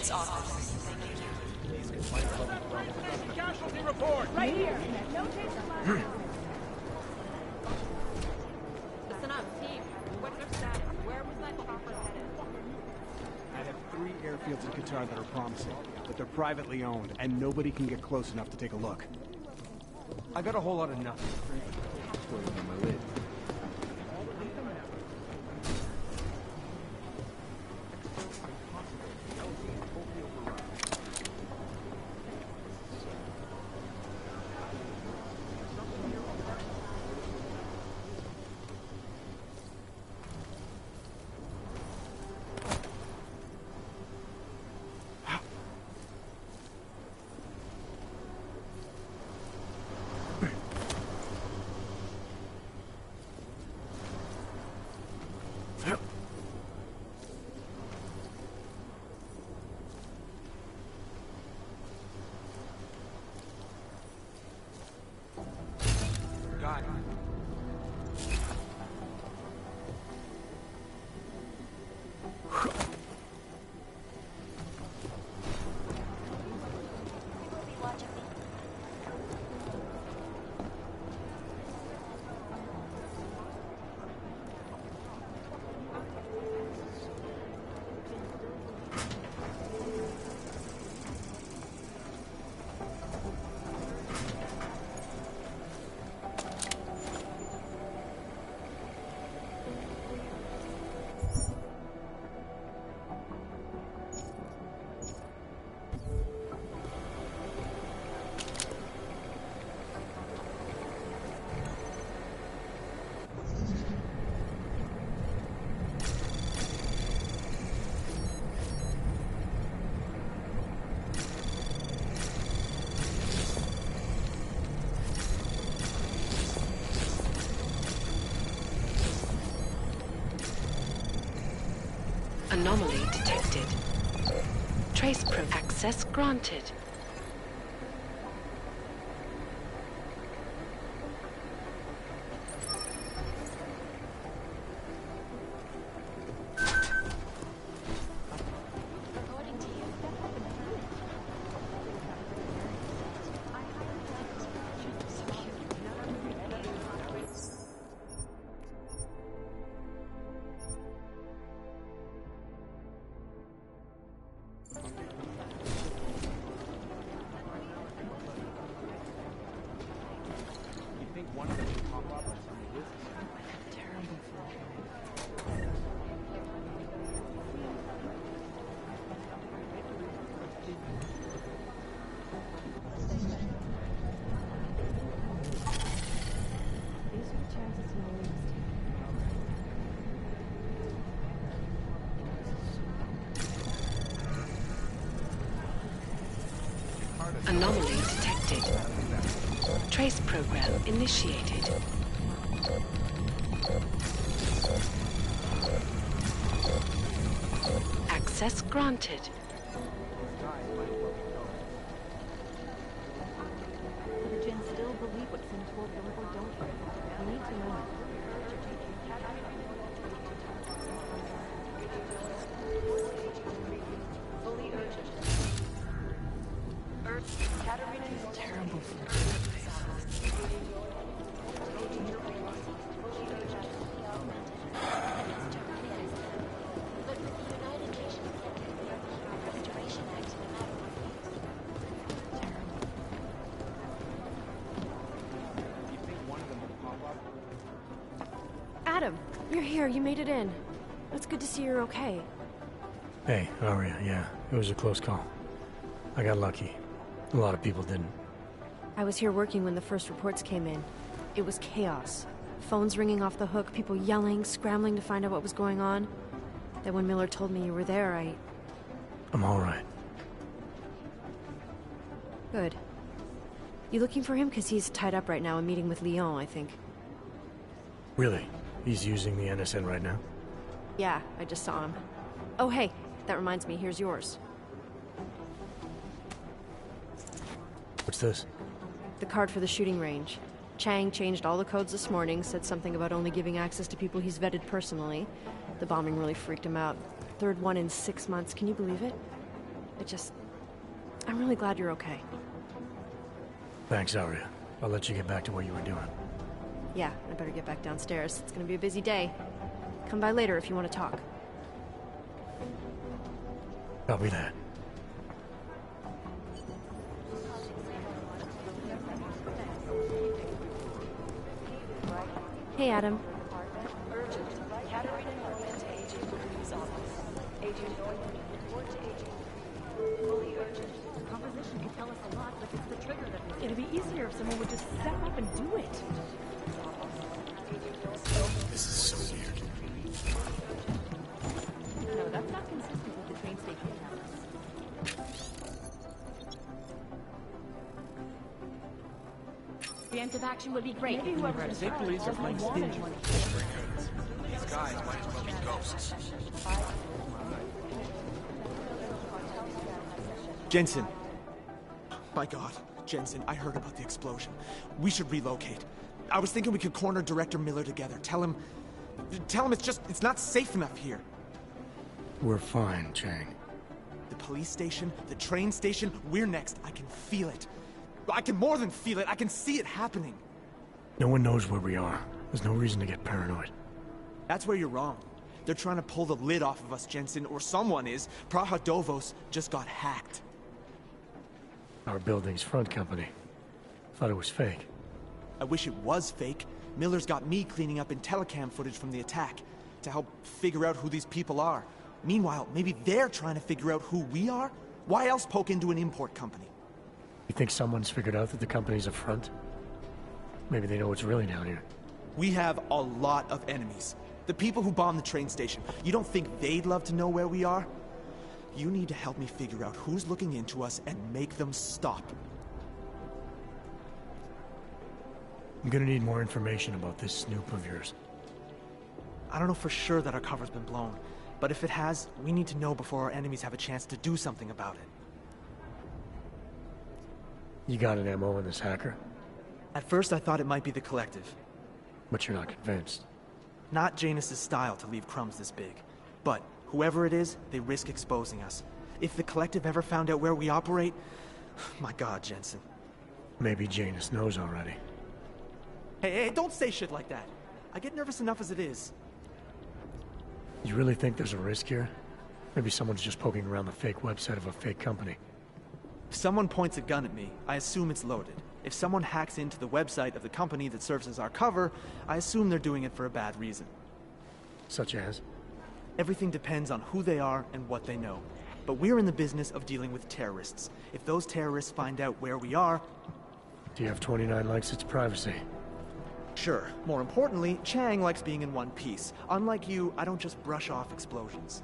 Agent's office. Casualty report! Right here. No change from last time. Listen up, team. What's their status? Where was that chopper headed? I have 3 airfields in Qatar that are promising, but they're privately owned, and nobody can get close enough to take a look. I got a whole lot of nothing. Spoiling on my lid. Anomaly detected. Trace access granted. Anomaly detected. Trace program initiated. Access granted. Do the Jinn still believe what's been told them or don't they? We need to know. Fully urgent. Katarina is terrible. Adam, you're here. You made it in. It's good to see you're okay. Hey, Aria, yeah, it was a close call. I got lucky. A lot of people didn't. I was here working when the first reports came in. It was chaos. Phones ringing off the hook, people yelling, scrambling to find out what was going on. Then when Miller told me you were there, I'm all right. Good. You looking for him? Because he's tied up right now and meeting with Lyon, I think. Really? He's using the NSN right now? Yeah, I just saw him. Oh, hey, that reminds me, here's yours. What's this? The card for the shooting range. Chang changed all the codes this morning, said something about only giving access to people he's vetted personally. The bombing really freaked him out. Third one in 6 months, can you believe it? I'm really glad you're okay. Thanks, Aria. I'll let you get back to what you were doing. Yeah, I better get back downstairs. It's gonna be a busy day. Come by later if you want to talk. Copy that. Hey, Adam. Composition can tell us a lot, but it's the trigger that... It'd be easier if someone would just step up and do it. This is so weird. No, that's not consistent with the train station cameras. Preemptive action would be great. Maybe whoever's in charge doesn't want anyone. These guys might as well be ghosts. Jensen. My God, Jensen, I heard about the explosion. We should relocate. I was thinking we could corner Director Miller together. Tell him it's not safe enough here. We're fine, Chang. The police station, the train station, we're next. I can feel it. I can more than feel it. I can see it happening. No one knows where we are. There's no reason to get paranoid. That's where you're wrong. They're trying to pull the lid off of us, Jensen, or someone is. Praha Dovos just got hacked. Our building's front company. Thought it was fake. I wish it was fake. Miller's got me cleaning up IntelliCam footage from the attack to help figure out who these people are. Meanwhile, maybe they're trying to figure out who we are? Why else poke into an import company? You think someone's figured out that the company's a front? Maybe they know what's really down here. We have a lot of enemies. The people who bombed the train station. You don't think they'd love to know where we are? You need to help me figure out who's looking into us and make them stop. I'm gonna need more information about this snoop of yours. I don't know for sure that our cover's been blown, but if it has, we need to know before our enemies have a chance to do something about it. You got an MO in this hacker? At first I thought it might be the Collective. But you're not convinced. Not Janus's style to leave crumbs this big. But whoever it is, they risk exposing us. If the Collective ever found out where we operate... My God, Jensen. Maybe Janus knows already. Hey, don't say shit like that. I get nervous enough as it is. You really think there's a risk here? Maybe someone's just poking around the fake website of a fake company. If someone points a gun at me, I assume it's loaded. If someone hacks into the website of the company that serves as our cover, I assume they're doing it for a bad reason. Such as? Everything depends on who they are and what they know. But we're in the business of dealing with terrorists. If those terrorists find out where we are... TF-29 likes its privacy. Sure. More importantly, Chang likes being in one piece. Unlike you, I don't just brush off explosions.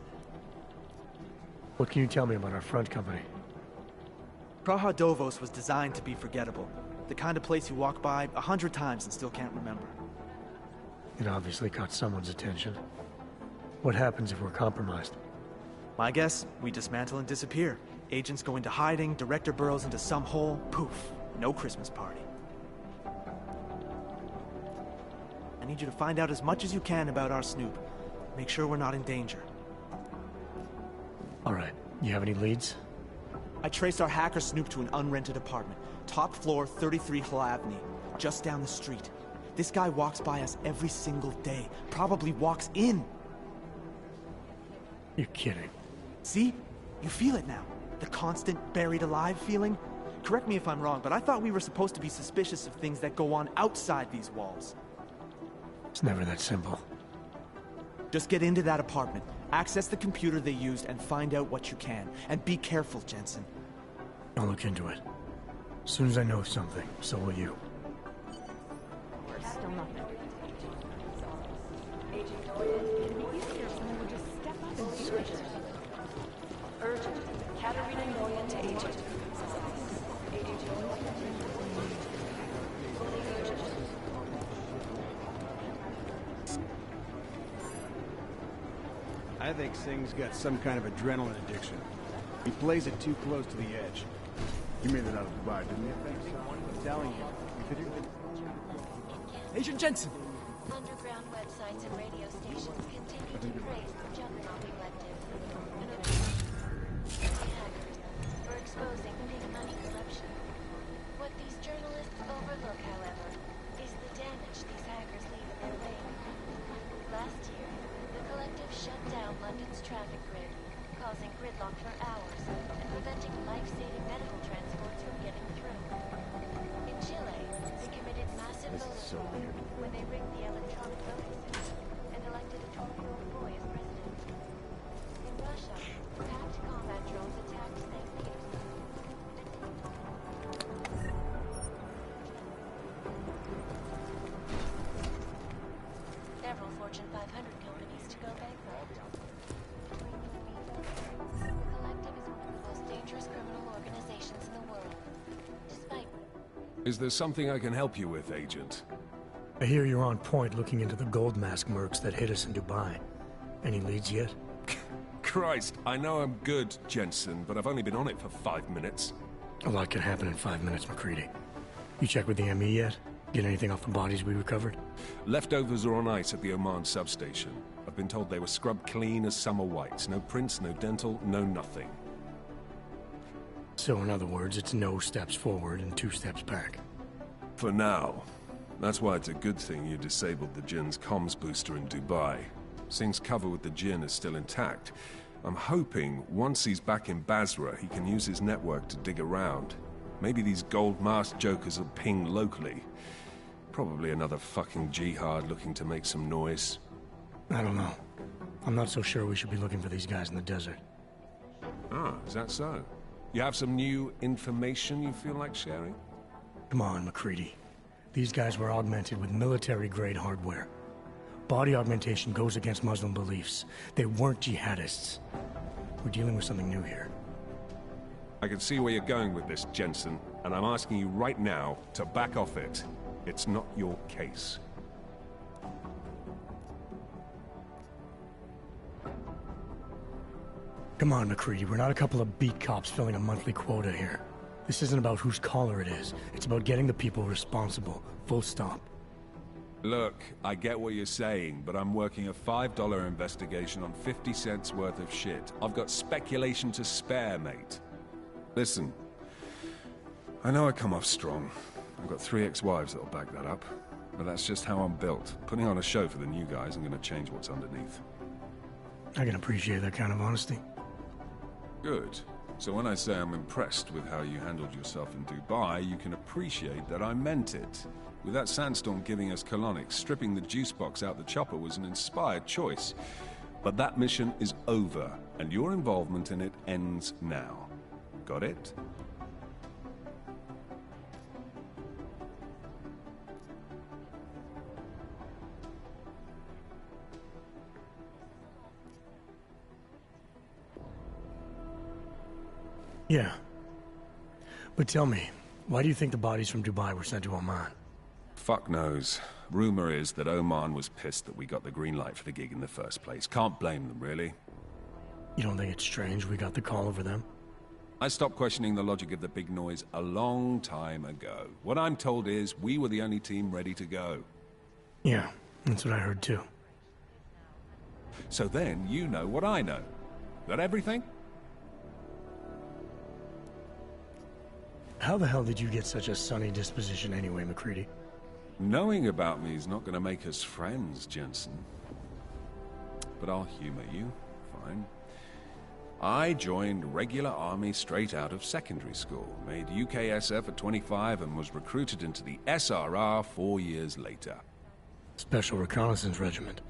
What can you tell me about our front company? Praha Dovos was designed to be forgettable. The kind of place you walk by 100 times and still can't remember. It obviously caught someone's attention. What happens if we're compromised? My guess, we dismantle and disappear. Agents go into hiding, Director burrows into some hole, poof, no Christmas party. I need you to find out as much as you can about our snoop. Make sure we're not in danger. All right. You have any leads? I traced our hacker snoop to an unrented apartment. Top floor, 33 Hlavny, just down the street. This guy walks by us every single day. Probably walks in. You're kidding. See? You feel it now. The constant buried alive feeling. Correct me if I'm wrong, but I thought we were supposed to be suspicious of things that go on outside these walls. It's never that simple. Just get into that apartment, access the computer they used, and find out what you can. And be careful, Jensen. I'll look into it. As soon as I know something, so will you. Still nothing. It'd be easier if someone would just step up and do it. Urgent. Katerina Noyan to agent. I think Singh's got some kind of adrenaline addiction. He plays it too close to the edge. You made it out of Dubai, didn't you? I'm telling you. If it had been... Agent Jensen! Underground websites and radio stations continue to praise the Juggernaut Collective. Hackers Is there something I can help you with, Agent? I hear you're on point looking into the gold mask mercs that hit us in Dubai. Any leads yet? Christ, I know I'm good, Jensen, but I've only been on it for 5 minutes. A lot can happen in 5 minutes, McCready. You check with the ME yet? Get anything off the bodies we recovered? Leftovers are on ice at the Oman substation. I've been told they were scrubbed clean as summer whites. No prints, no dental, no nothing. So in other words, it's no steps forward and 2 steps back. For now. That's why it's a good thing you disabled the Jinn's comms booster in Dubai. Singh's cover with the Jinn is still intact. I'm hoping once he's back in Basra, he can use his network to dig around. Maybe these gold mask jokers will ping locally. Probably another fucking jihad looking to make some noise. I don't know. I'm not so sure we should be looking for these guys in the desert. Ah, is that so? You have some new information you feel like sharing? Come on, McCready. These guys were augmented with military-grade hardware. Body augmentation goes against Muslim beliefs. They weren't jihadists. We're dealing with something new here. I can see where you're going with this, Jensen, and I'm asking you right now to back off it. It's not your case. Come on, McCready. We're not a couple of beat cops filling a monthly quota here. This isn't about whose collar it is. It's about getting the people responsible. Full stop. Look, I get what you're saying, but I'm working a $5 investigation on 50 cents worth of shit. I've got speculation to spare, mate. Listen, I know I come off strong. I've got 3 ex-wives that'll back that up. But that's just how I'm built. Putting on a show for the new guys, I'm gonna change what's underneath. I can appreciate that kind of honesty. Good. So when I say I'm impressed with how you handled yourself in Dubai, you can appreciate that I meant it. With that sandstorm giving us colonics, stripping the juice box out the chopper was an inspired choice. But that mission is over, and your involvement in it ends now. Got it? Yeah. But tell me, why do you think the bodies from Dubai were sent to Oman? Fuck knows. Rumor is that Oman was pissed that we got the green light for the gig in the first place. Can't blame them, really. You don't think it's strange we got the call over them? I stopped questioning the logic of the big noise a long time ago. What I'm told is we were the only team ready to go. Yeah, that's what I heard too. So then you know what I know. That everything? How the hell did you get such a sunny disposition anyway, McCready? Knowing about me is not going to make us friends, Jensen. But I'll humor you. Fine. I joined regular army straight out of secondary school, made UKSF at 25 and was recruited into the SRR 4 years later. Special Reconnaissance Regiment.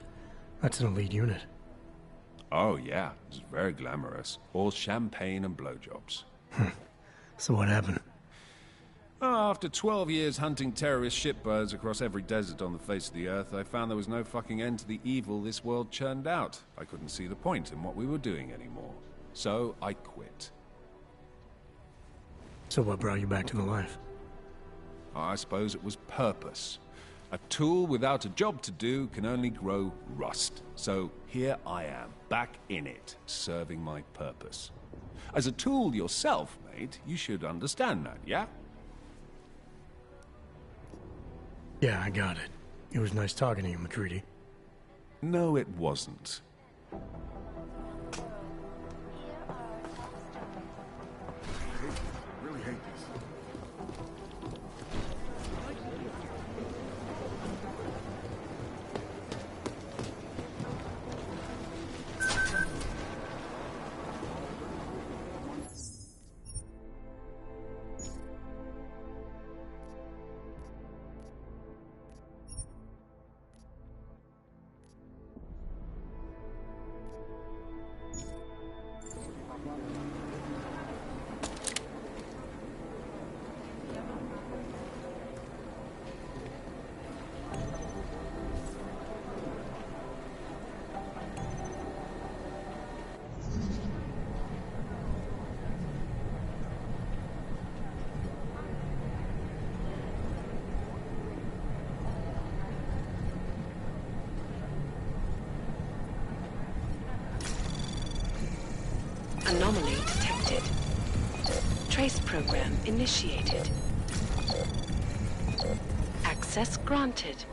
That's an elite unit. Oh yeah, it's very glamorous. All champagne and blowjobs. So what happened? After 12 years hunting terrorist shitbirds across every desert on the face of the earth, I found there was no fucking end to the evil this world churned out. I couldn't see the point in what we were doing anymore. So I quit. So what brought you back to the life? I suppose it was purpose. A tool without a job to do can only grow rust. So here I am, back in it, serving my purpose. As a tool yourself, mate, you should understand that, yeah? Yeah, I got it. It was nice talking to you, McCready. No, it wasn't. Really hate this. Anomaly detected. Trace program initiated. Access granted.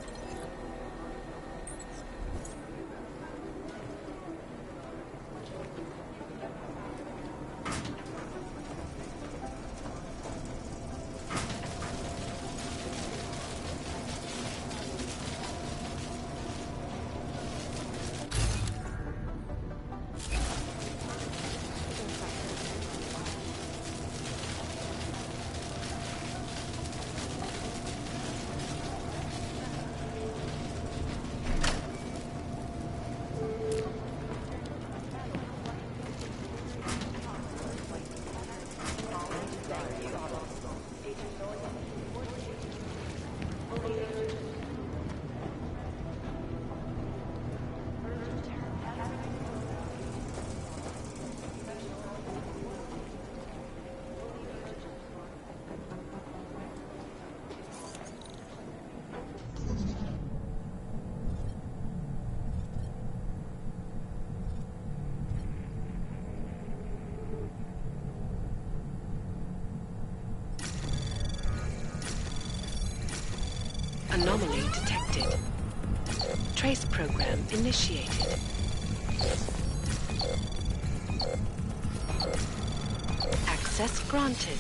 Anomaly detected. Trace program initiated. Access granted.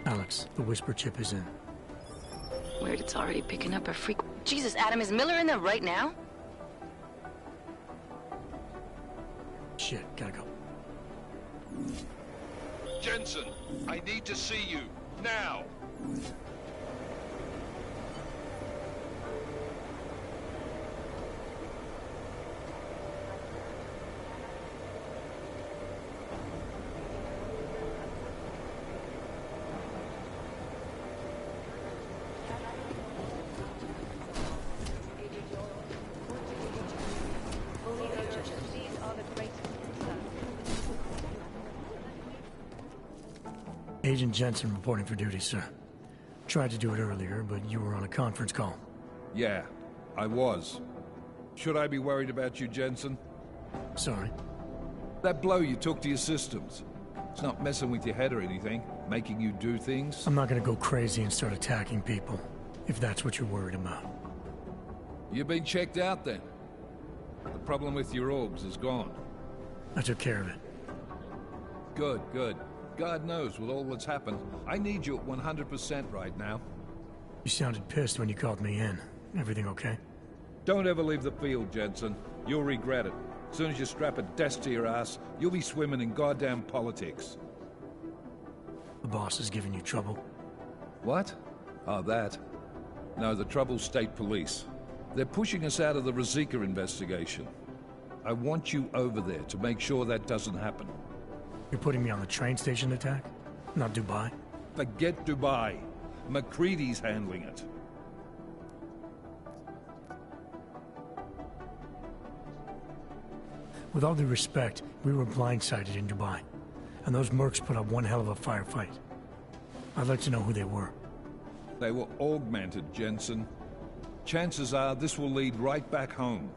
Alex, the whisper chip is in. Weird, it's already picking up a freak. Jesus, Adam, is Miller in there right now? Shit, gotta go. Jensen, I need to see you. Now! Agent Jensen reporting for duty, sir. Tried to do it earlier, but you were on a conference call. Yeah, I was. Should I be worried about you, Jensen? Sorry. That blow you took to your systems. It's not messing with your head or anything, making you do things. I'm not gonna go crazy and start attacking people, if that's what you're worried about. You've been checked out then. The problem with your orbs is gone. I took care of it. Good, good. God knows, with all that's happened, I need you at 100% right now. You sounded pissed when you called me in. Everything okay? Don't ever leave the field, Jensen. You'll regret it. As soon as you strap a desk to your ass, you'll be swimming in goddamn politics. The boss is giving you trouble. What? Oh, that? No, the trouble's state police. They're pushing us out of the Rosika investigation. I want you over there to make sure that doesn't happen. You're putting me on the train station attack? Not Dubai? Forget Dubai. McCready's handling it. With all due respect, we were blindsided in Dubai. And those mercs put up one hell of a firefight. I'd like to know who they were. They were augmented, Jensen. Chances are this will lead right back home.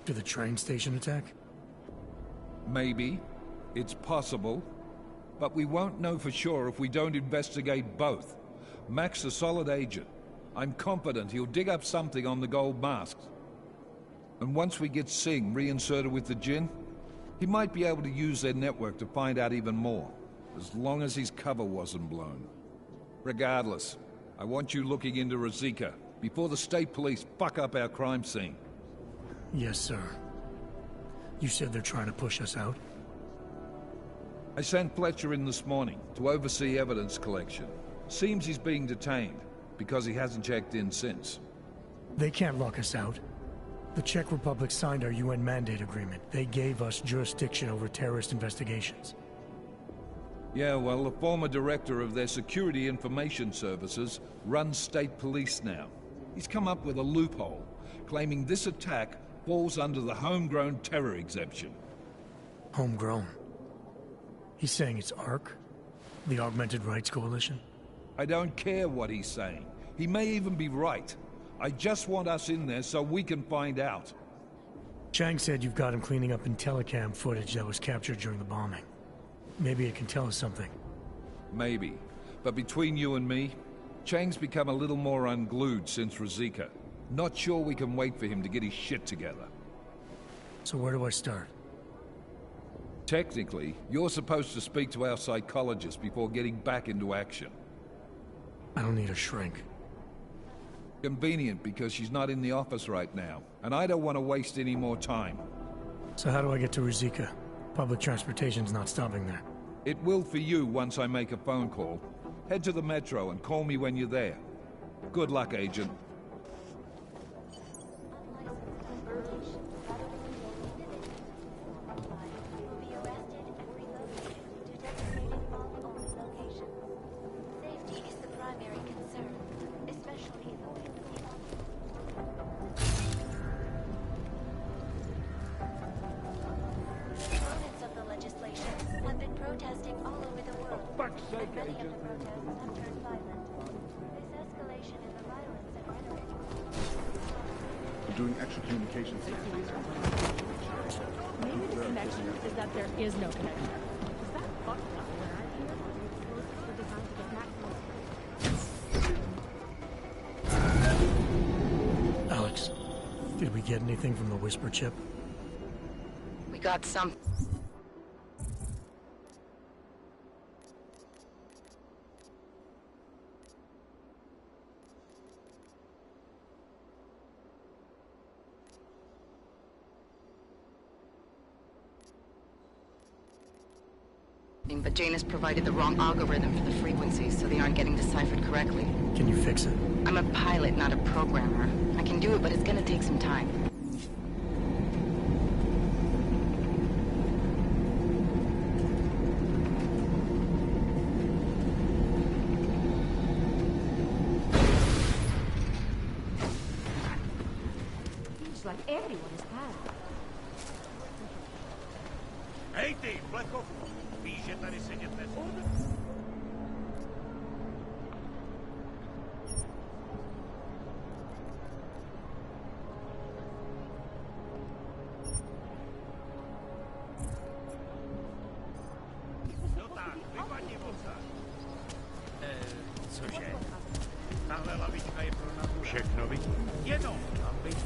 To the train station attack? Maybe. It's possible. But we won't know for sure if we don't investigate both. Mac's a solid agent. I'm confident he'll dig up something on the gold masks. And once we get Singh reinserted with the Jinn, he might be able to use their network to find out even more. As long as his cover wasn't blown. Regardless, I want you looking into Rosika before the state police fuck up our crime scene. Yes, sir. You said they're trying to push us out? I sent Fletcher in this morning to oversee evidence collection. Seems he's being detained, because he hasn't checked in since. They can't lock us out. The Czech Republic signed our UN mandate agreement. They gave us jurisdiction over terrorist investigations. Yeah, well, the former director of their security information services runs state police now. He's come up with a loophole, claiming this attack falls under the homegrown terror exemption. Homegrown? He's saying it's ARC? The Augmented Rights Coalition? I don't care what he's saying. He may even be right. I just want us in there so we can find out. Chang said you've got him cleaning up Intellicam footage that was captured during the bombing. Maybe it can tell us something. Maybe. But between you and me, Chang's become a little more unglued since Ruzicka. Not sure we can wait for him to get his shit together. So where do I start? Technically, you're supposed to speak to our psychologist before getting back into action. I don't need a shrink. Convenient because she's not in the office right now, and I don't want to waste any more time. So how do I get to Ruzicka? Public transportation's not stopping there. It will for you once I make a phone call. Head to the metro and call me when you're there. Good luck, Agent. Doing extra communications. Maybe the connection is that there is no connection. Is that fucked up when I hear we're designed to get maximum? Alex, did we get anything from the Whisper chip? We got some. But Janus provided the wrong algorithm for the frequencies, so they aren't getting deciphered correctly. Can you fix it? I'm a pilot, not a programmer. I can do it, but it's gonna take some time. Seems like everyone is bad. Hej ty, Blechov! Víš, že tady sedět nesmí? No tak, vypadni odsaď. Cože? Tahle lavička je pro nás. Všechno vidí. Jenom tam vidí.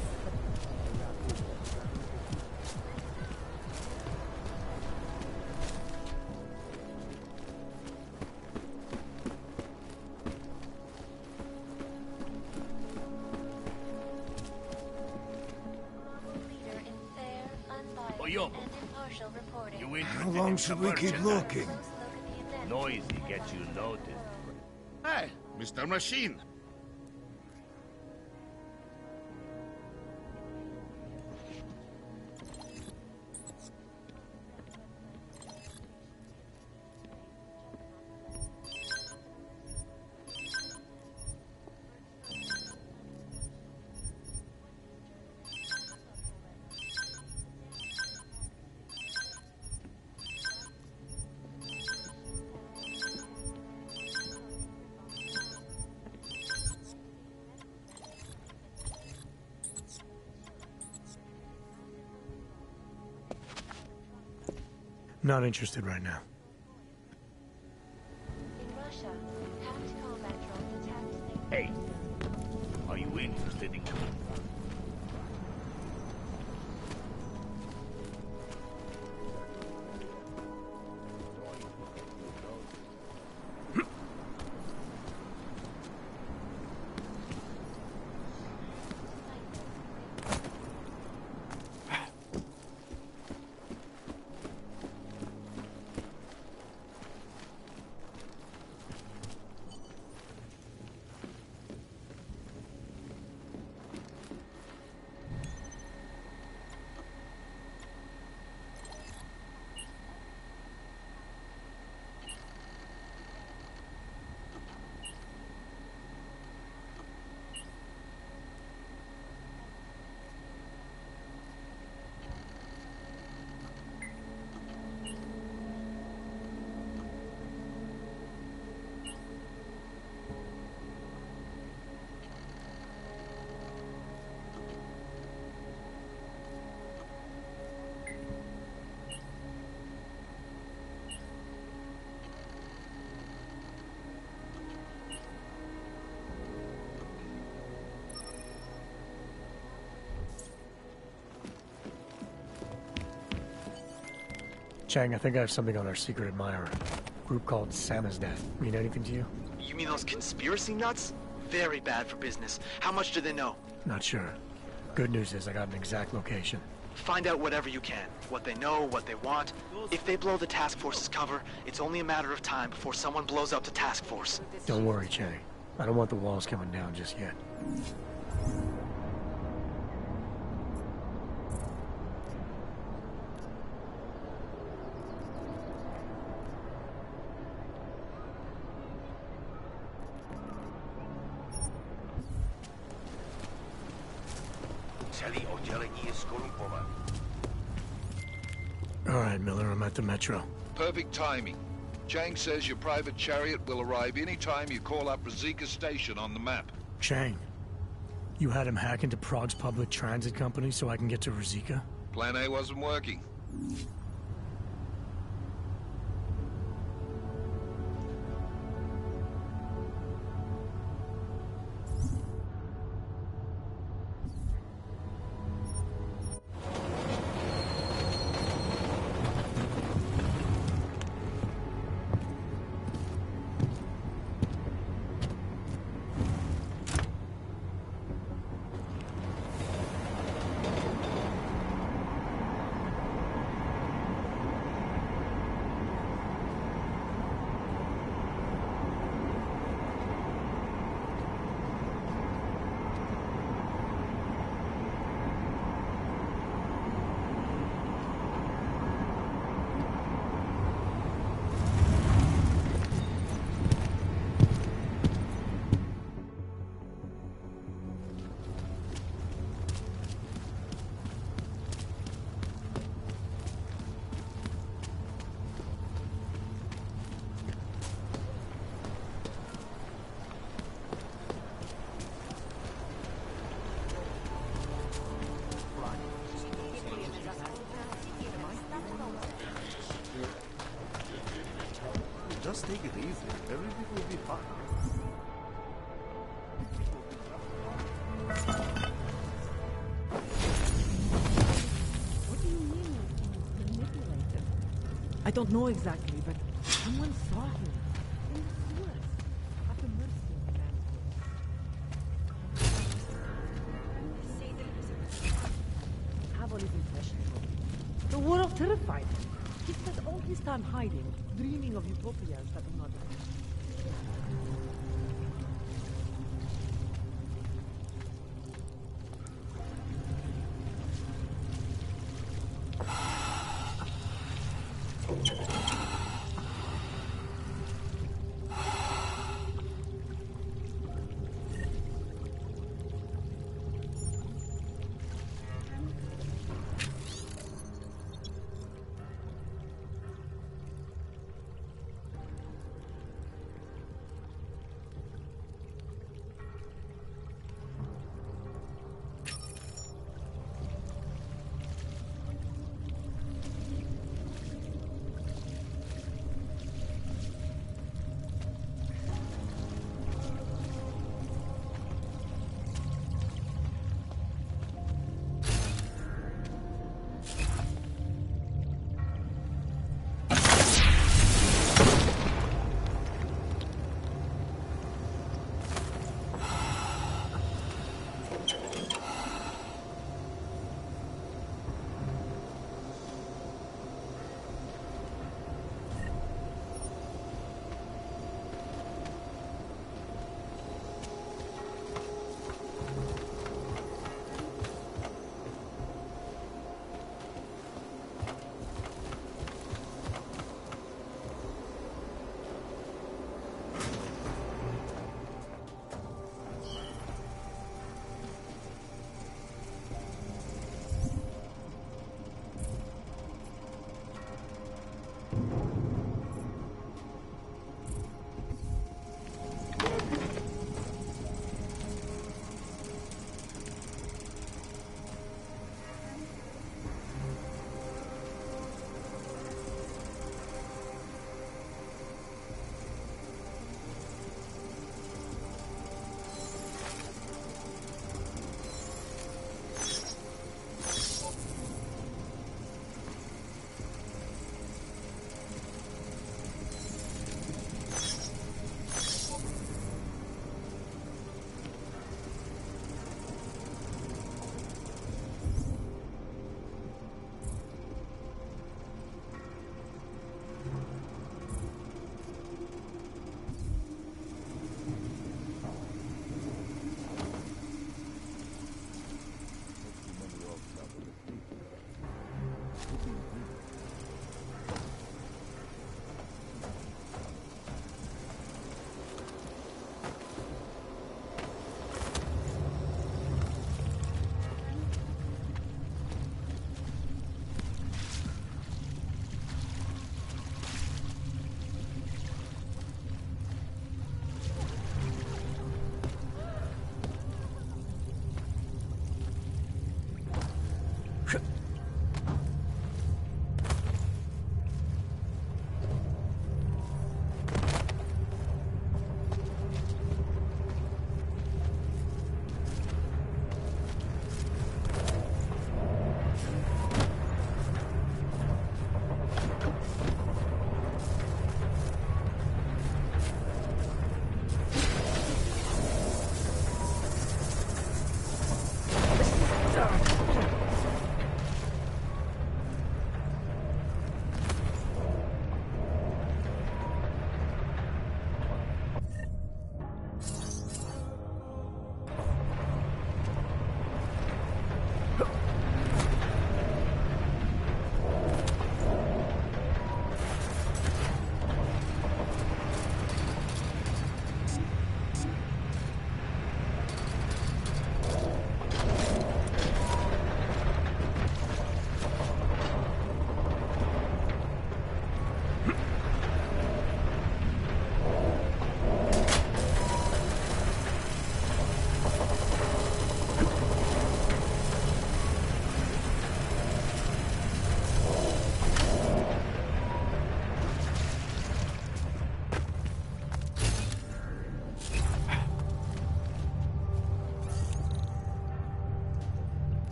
How long should we keep looking? Noisy gets you noticed. Hey, Mr. Machine. Not interested right now. In Russia, hacked combat drones attacked St. Hey, are you interested in coming? Chang, I think I have something on our secret admirer. Group called Samizdat. Mean anything to you? You mean those conspiracy nuts? Very bad for business. How much do they know? Not sure. Good news is I got an exact location. Find out whatever you can. What they know, what they want. If they blow the task force's cover, it's only a matter of time before someone blows up the task force. Don't worry, Chang. I don't want the walls coming down just yet. Alright, Miller, I'm at the Metro. Perfect timing. Chang says your private chariot will arrive any time you call up Rizika Station on the map. Chang, you had him hack into Prague's public transit company so I can get to Rizika? Plan A wasn't working. Just take it easy. Everything will be fine. What do you mean manipulated? I don't know exactly, but someone saw him in the sewers at the mercy of the man. Pavel is impressionable. The world terrified him. He spent all his time hiding, dreaming of utopias that do not exist.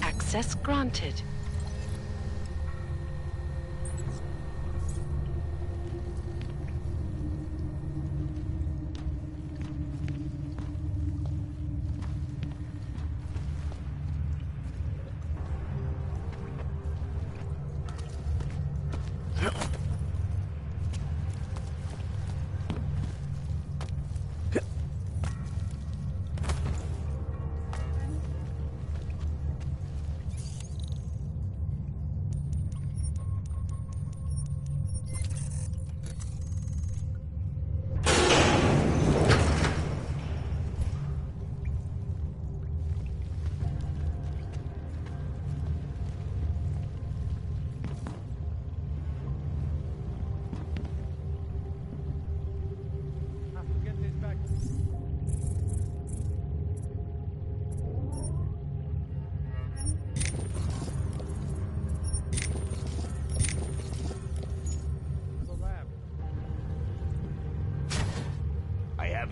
Access granted.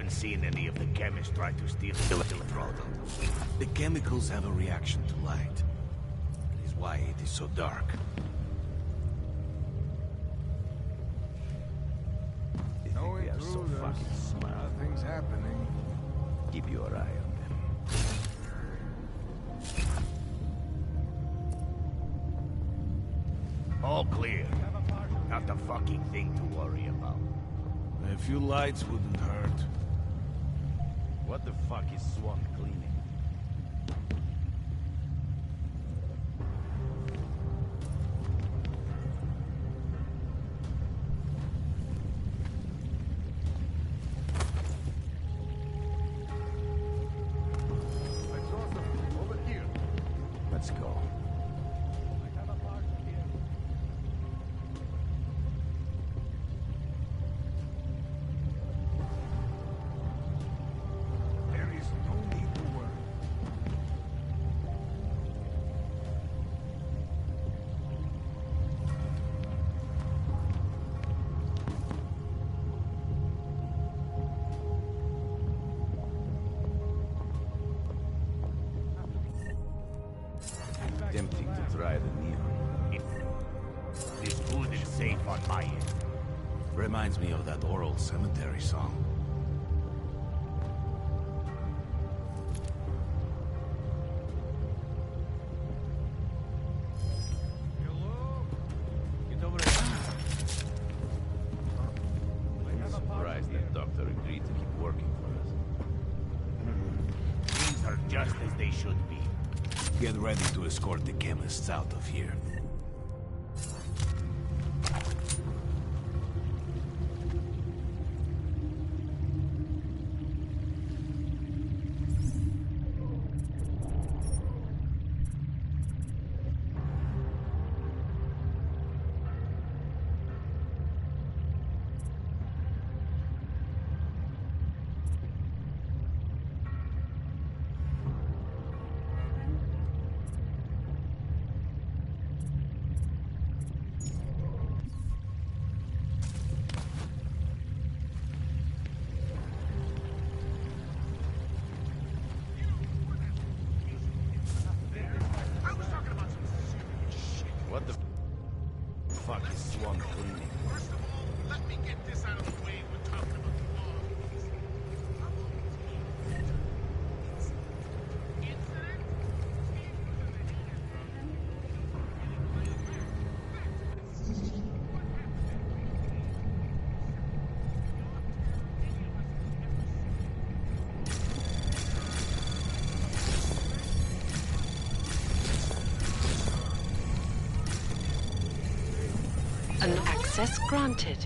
Seen any of the chemists try to steal the product. The chemicals have a reaction to light. That is why it is so dark. No intruders. So fucking smart. Nothing's happening. Keep your eye on them. All clear. Not a fucking thing to worry about. A few lights wouldn't hurt. What the fuck is swamp cleaning? Over here. Let's go. Tempting to try the neon. This food is safe on my end. Reminds me of that oral cemetery song. they should be. Get ready to escort the chemists out of here. What the fuck is Swan cleaning? First of all, let me get this out of the way. We're talking about the law. An access granted.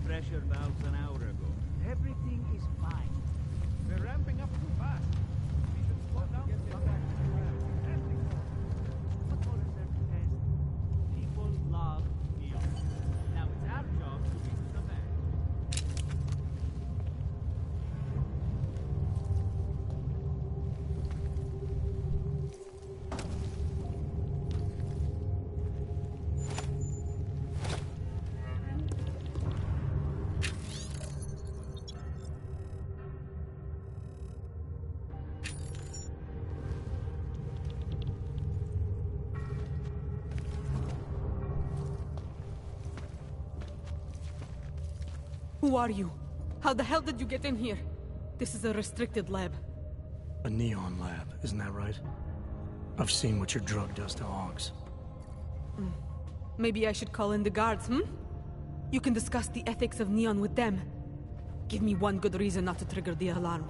Pressure valves an hour ago. Everything is fine. We're ramping up too fast. We should slow down to get back to the ground. What more is there to test? People love Neon. Now it's our job to reach the man. Who are you? How the hell did you get in here? This is a restricted lab. A neon lab, isn't that right? I've seen what your drug does to hogs. Maybe I should call in the guards, You can discuss the ethics of neon with them. Give me one good reason not to trigger the alarm.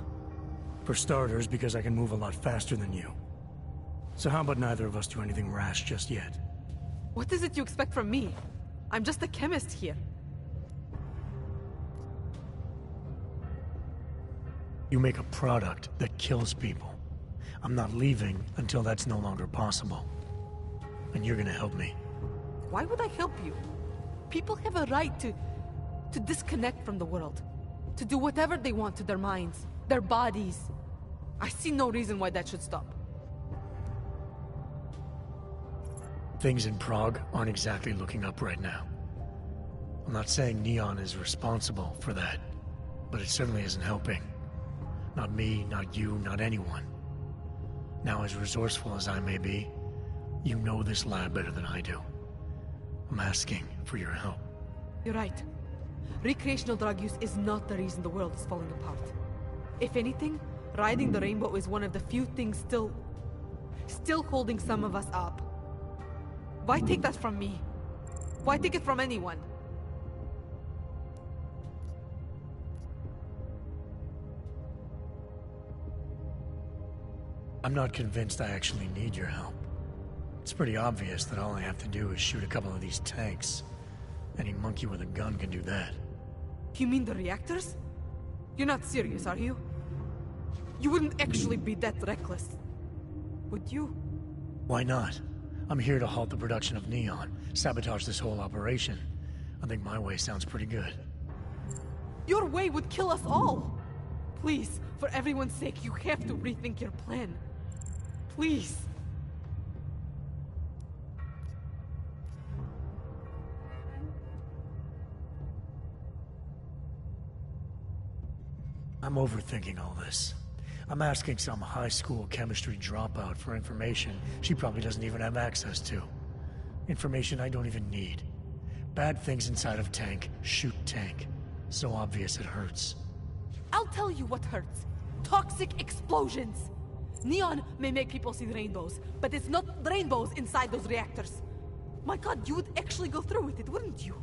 For starters, because I can move a lot faster than you. So how about neither of us do anything rash just yet? What is it you expect from me? I'm just a chemist here. You make a product that kills people. I'm not leaving until that's no longer possible. And you're gonna help me. Why would I help you? People have a right to disconnect from the world. To do whatever they want to their minds, their bodies. I see no reason why that should stop. Things in Prague aren't exactly looking up right now. I'm not saying Neon is responsible for that, but it certainly isn't helping. Not me, not you, not anyone. Now, as resourceful as I may be, you know this lab better than I do. I'm asking for your help. You're right. Recreational drug use is not the reason the world is falling apart. If anything, riding the rainbow is one of the few things still holding some of us up. Why take that from me? Why take it from anyone? I'm not convinced I actually need your help. It's pretty obvious that all I have to do is shoot a couple of these tanks. Any monkey with a gun can do that. You mean the reactors? You're not serious, are you? You wouldn't actually be that reckless, would you? Why not? I'm here to halt the production of Neon, sabotage this whole operation. I think my way sounds pretty good. Your way would kill us all! Please, for everyone's sake, you have to rethink your plan. Please. I'm overthinking all this. I'm asking some high school chemistry dropout for information she probably doesn't even have access to. Information I don't even need. Bad things inside of tank shoot tank. So obvious it hurts. I'll tell you what hurts. Toxic explosions. Neon may make people see rainbows, but it's not rainbows inside those reactors. My God, you would actually go through with it, wouldn't you?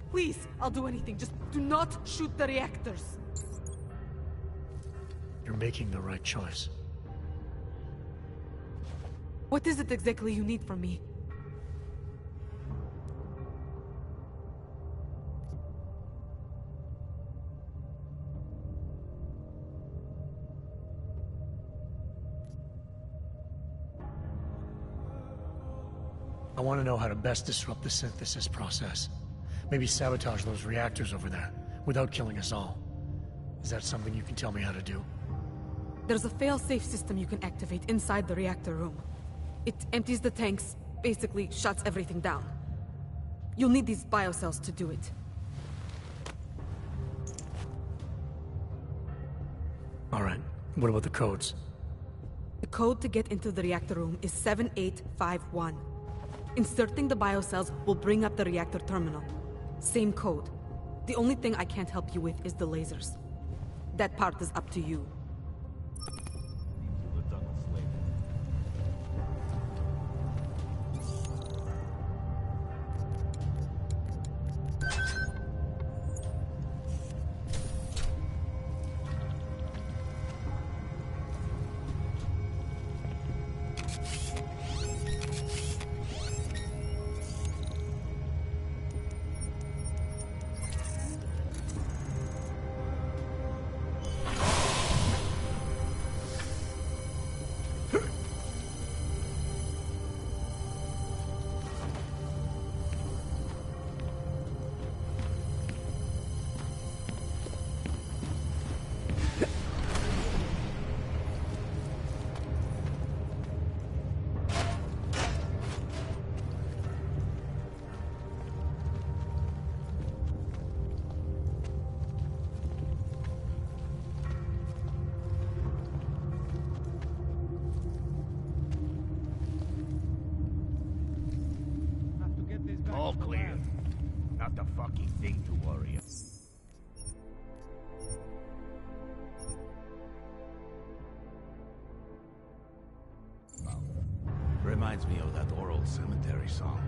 Please, I'll do anything. Just do not shoot the reactors. You're making the right choice. What is it exactly you need from me? I want to know how to best disrupt the synthesis process. Maybe sabotage those reactors over there, without killing us all. Is that something you can tell me how to do? There's a fail-safe system you can activate inside the reactor room. It empties the tanks, basically shuts everything down. You'll need these biocells to do it. Alright, what about the codes? The code to get into the reactor room is 7851. Inserting the biocells will bring up the reactor terminal. Same code. The only thing I can't help you with is the lasers. That part is up to you. All clear. Not the fucking thing to worry about. Reminds me of that oral cemetery song.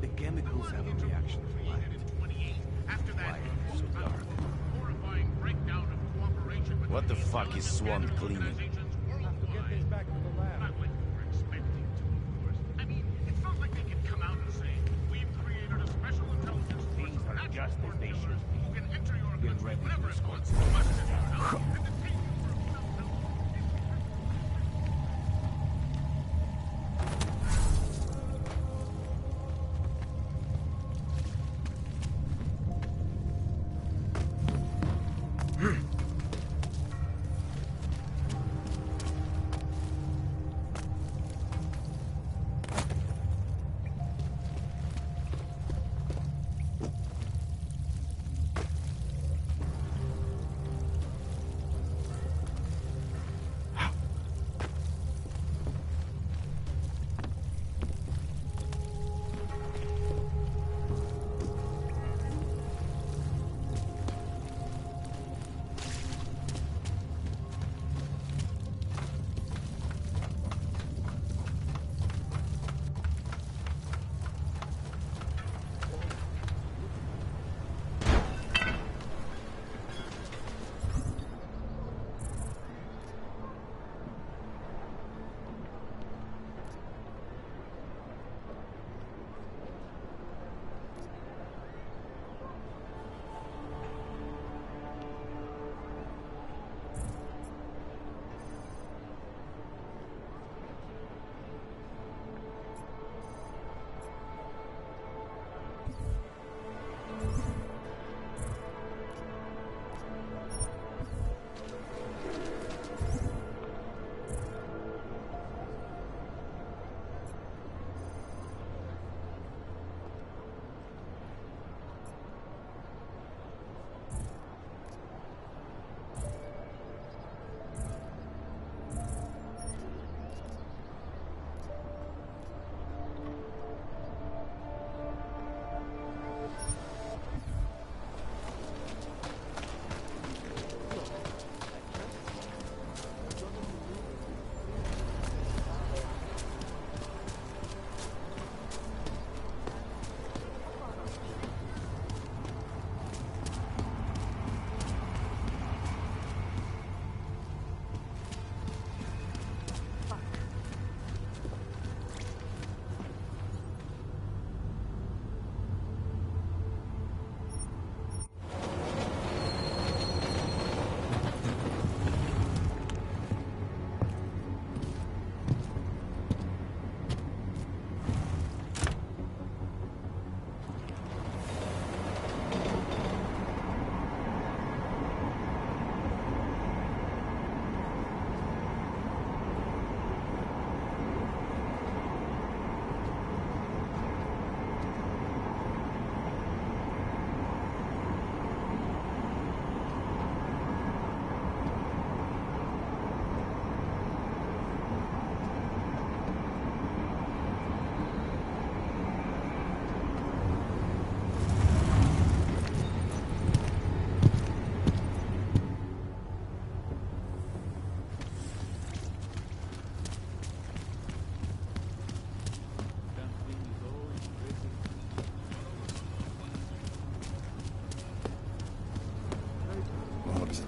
The chemicals have a reaction to light. Why is it so dark? Horrifying breakdown of What the fuck is Swan cleaning? Have to get this back to the lab. Not like we're expecting to, of course. I mean, it's not like they can come out and say, we've created a special intelligence force Things are of just as they should be. who can enter your Get country ready to whenever it escort wants, must enter your house, and detain you for a self-help.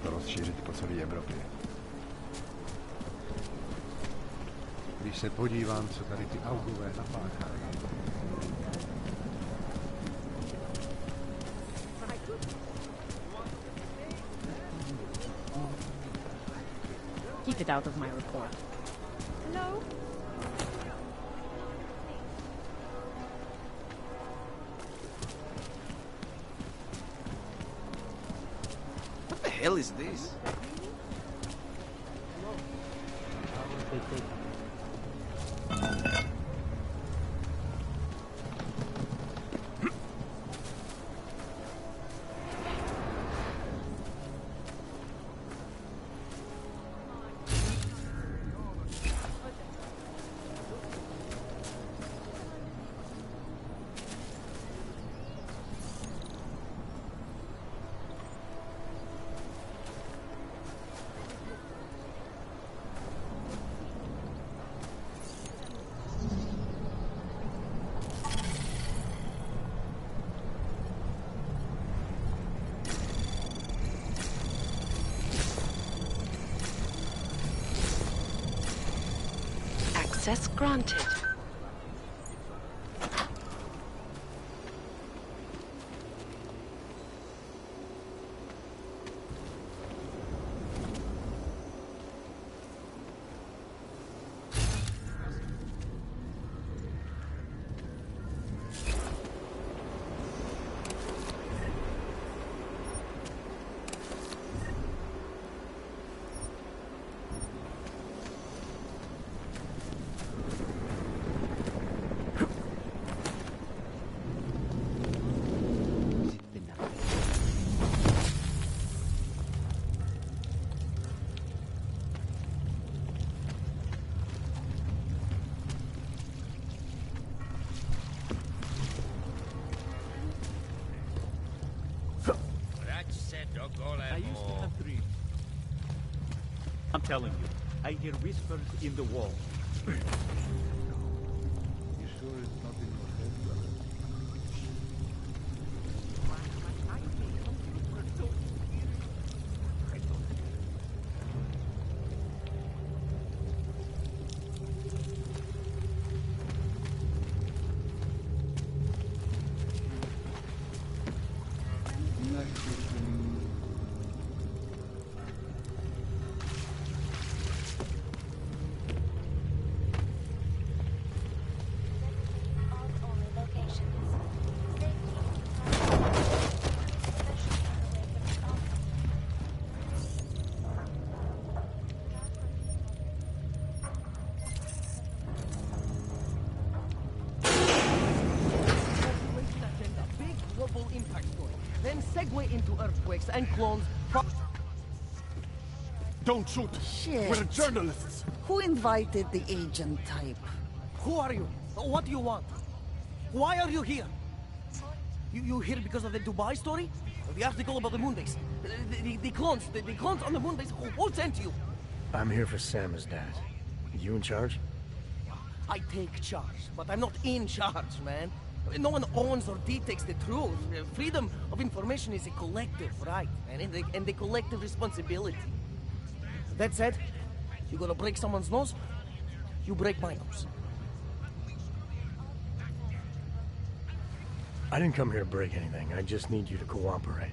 Rozšířit po celé Evropě. Když se podívám, co tady ty augové napáchají. Keep it out of my report. Hello? What the hell is this? Access granted. I used to have dreams. I'm telling you, I hear whispers in the wall. You sure it's not in your head, brother? Then segue into earthquakes and clones. Don't shoot! Shit. We're journalists! Who invited the agent type? Who are you? What do you want? Why are you here? You here because of the Dubai story? The article about the moonbase? The clones on the moonbase? Who sent you? I'm here for Sam's dad. You in charge? I take charge, but I'm not in charge, man. No one owns or dictates the truth. Freedom of information is a collective right, and a collective responsibility. That said, you gonna break someone's nose? You break my nose. I didn't come here to break anything. I just need you to cooperate.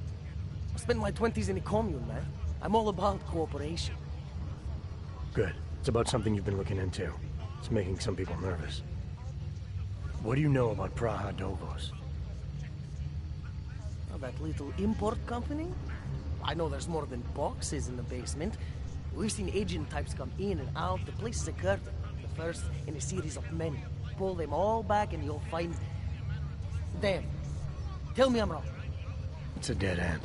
I spent my 20s in a commune, man. I'm all about cooperation. Good. It's about something you've been looking into. It's making some people nervous. What do you know about Praha Dovos? Oh, that little import company? I know there's more than boxes in the basement. We've seen agent types come in and out. The place is a curtain. The first in a series of many. Pull them all back and you'll find... them. Tell me I'm wrong. It's a dead end.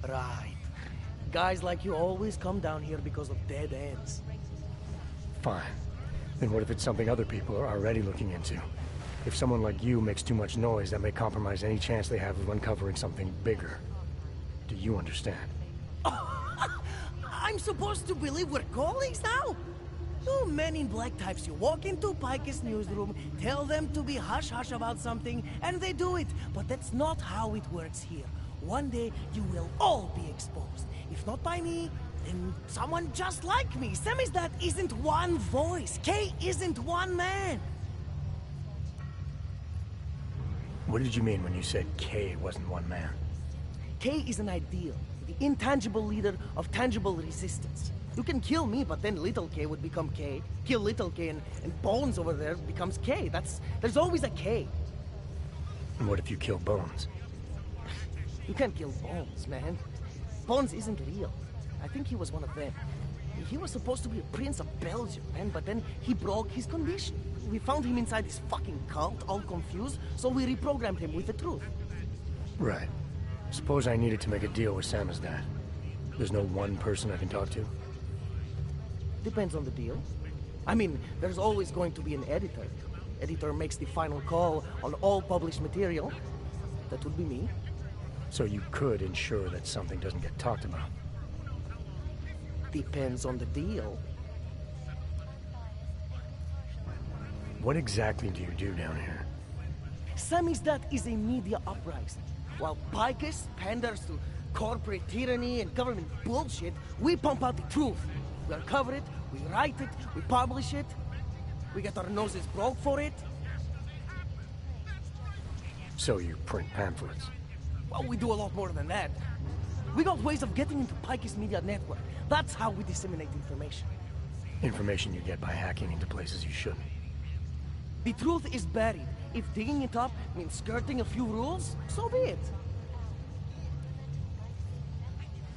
Right. Guys like you always come down here because of dead ends. Fine. Then what if it's something other people are already looking into? If someone like you makes too much noise, that may compromise any chance they have of uncovering something bigger. Do you understand? I'm supposed to believe we're colleagues now? You men in black types, you walk into Pike's newsroom, tell them to be hush-hush about something, and they do it. But that's not how it works here. One day, you will all be exposed. If not by me, then someone just like me. Samizdat isn't one voice. K isn't one man. What did you mean when you said K wasn't one man? K is an ideal, the intangible leader of tangible resistance. You can kill me, but then little K would become K. Kill little K and Bones over there becomes K. There's always a K. And what if you kill Bones? You can't kill Bones, man. Bones isn't real. I think he was one of them. He was supposed to be a prince of Belgium, man, but then he broke his condition. We found him inside this fucking cult, all confused, so we reprogrammed him with the truth. Right. Suppose I needed to make a deal with Samizdat. There's no one person I can talk to? Depends on the deal. I mean, there's always going to be an editor. Editor makes the final call on all published material. That would be me. So you could ensure that something doesn't get talked about? Depends on the deal. What exactly do you do down here? Samizdat is a media uprising. While Picus panders to corporate tyranny and government bullshit, we pump out the truth. We uncover it, we write it, we publish it. We get our noses broke for it. So you print pamphlets? Well, we do a lot more than that. We got ways of getting into Pike's media network. That's how we disseminate information. Information you get by hacking into places you shouldn't. The truth is buried. If digging it up means skirting a few rules, so be it.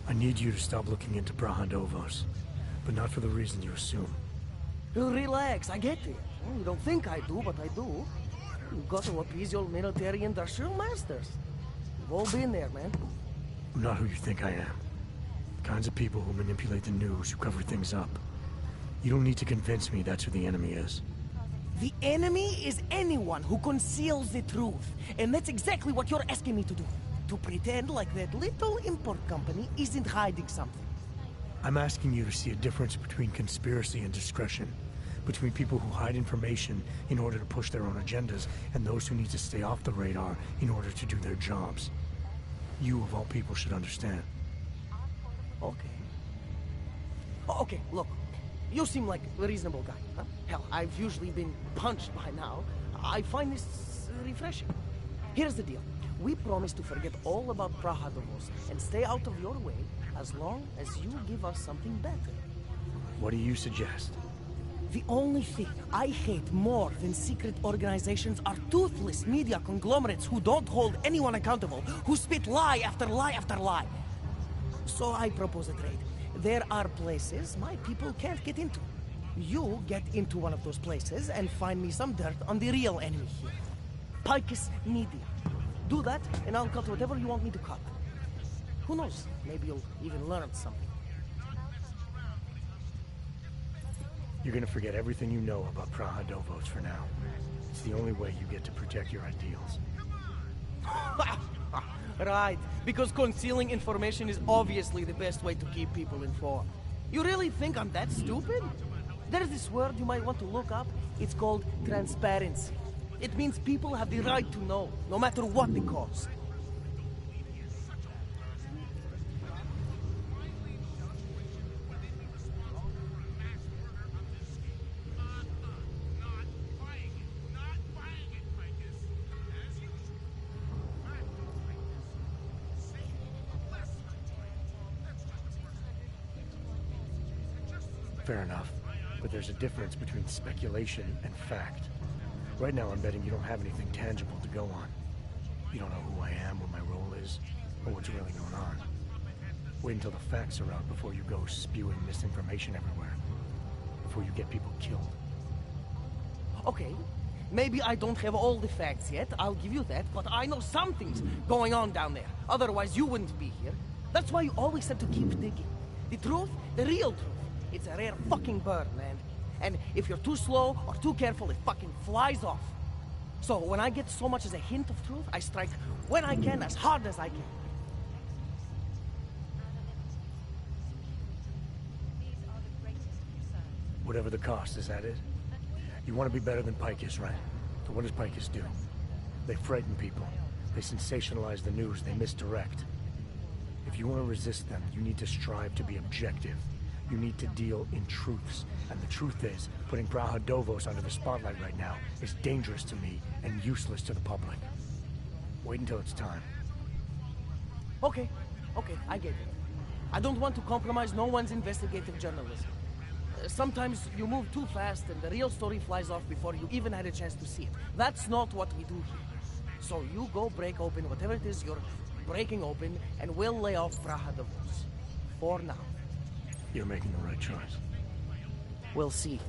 I need you to stop looking into Brahadovos, but not for the reason you assume. Relax, I get it. You don't think I do, but I do. You've got to appease your military-industrial masters. We've all been there, man. I'm not who you think I am. The kinds of people who manipulate the news, who cover things up. You don't need to convince me that's who the enemy is. The enemy is anyone who conceals the truth. And that's exactly what you're asking me to do. To pretend like that little import company isn't hiding something. I'm asking you to see a difference between conspiracy and discretion. Between people who hide information in order to push their own agendas, and those who need to stay off the radar in order to do their jobs. You, of all people, should understand. Okay. Okay, look. You seem like a reasonable guy, huh? Hell, I've usually been punched by now. I find this refreshing. Here's the deal. We promise to forget all about Brahadovos and stay out of your way as long as you give us something better. What do you suggest? The only thing I hate more than secret organizations are toothless media conglomerates who don't hold anyone accountable, who spit lie after lie after lie. So I propose a trade. There are places my people can't get into. You get into one of those places and find me some dirt on the real enemy here. Pike's Media. Do that, and I'll cut whatever you want me to cut. Who knows? Maybe you'll even learn something. You're gonna forget everything you know about Brahadovos for now. It's the only way you get to protect your ideals. Right, because concealing information is obviously the best way to keep people informed. You really think I'm that stupid? There's this word you might want to look up. It's called transparency. It means people have the right to know, no matter what the cost. Fair enough, but there's a difference between speculation and fact. Right now I'm betting you don't have anything tangible to go on. You don't know who I am, what my role is, or what's really going on. Wait until the facts are out before you go spewing misinformation everywhere. Before you get people killed. Okay, maybe I don't have all the facts yet, I'll give you that, but I know something's going on down there. Otherwise you wouldn't be here. That's why you always have to keep digging. The truth, the real truth. It's a rare fucking bird, man. And if you're too slow or too careful, it fucking flies off. So when I get so much as a hint of truth, I strike when I can, as hard as I can. Whatever the cost, is that it? You want to be better than Pike is, right? So what does Pike do? They frighten people. They sensationalize the news. They misdirect. If you want to resist them, you need to strive to be objective. You need to deal in truths. And the truth is, putting Brahadovos under the spotlight right now is dangerous to me and useless to the public. Wait until it's time. Okay, I get it. I don't want to compromise no one's investigative journalism. Sometimes you move too fast and the real story flies off before you even had a chance to see it. That's not what we do here. So you go break open whatever it is you're breaking open, and we'll lay off Brahadovos. For now. You're making the right choice. We'll see.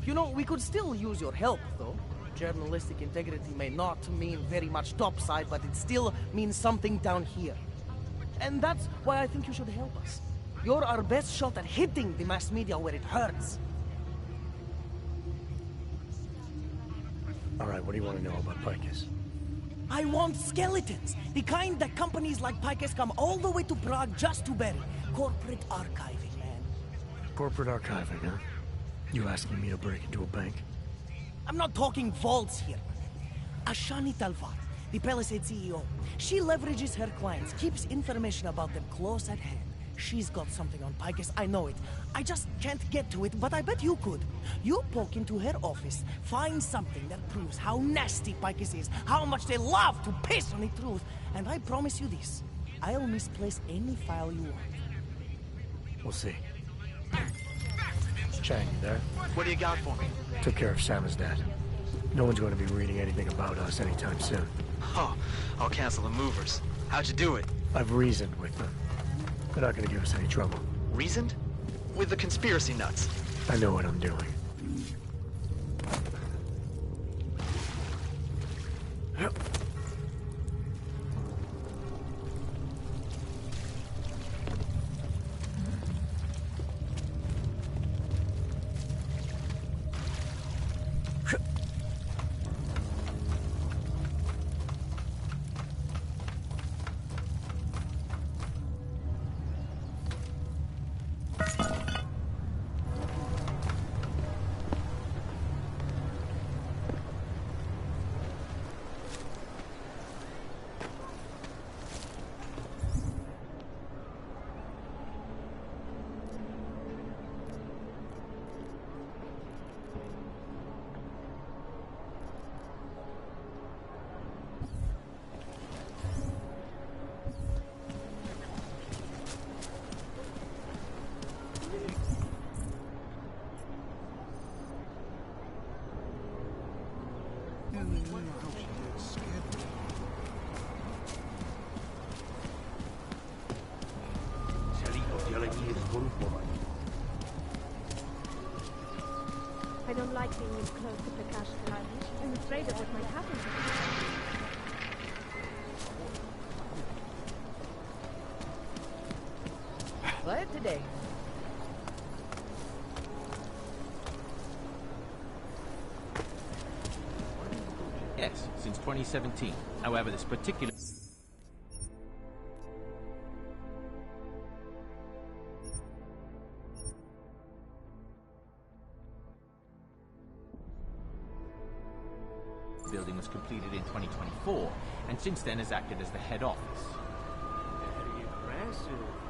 You know, we could still use your help, though. Journalistic integrity may not mean very much topside, but it still means something down here. And that's why I think you should help us. You're our best shot at hitting the mass media where it hurts. Alright, what do you want to know about Picus? I want skeletons. The kind that companies like Picus come all the way to Prague just to bury. Corporate archiving, man. Corporate archiving, huh? You asking me to break into a bank? I'm not talking vaults here. Ashani Talvar, the Palisade CEO. She leverages her clients, keeps information about them close at hand. She's got something on Picus, I know it. I just can't get to it, but I bet you could. You poke into her office, find something that proves how nasty Picus is, how much they love to piss on the truth, and I promise you this. I'll misplace any file you want. We'll see. Chang, you there? What do you got for me? Took care of Sama's dad. No one's going to be reading anything about us anytime soon. Oh, I'll cancel the movers. How'd you do it? I've reasoned with them. They're not going to give us any trouble. Reasoned? With the conspiracy nuts. I know what I'm doing. I don't like being this close to the cash garage. I'm afraid of what might happen to me. Glad today. Yes, since 2017. However, this particular... building was completed in 2024, and since then has acted as the head office. Very impressive.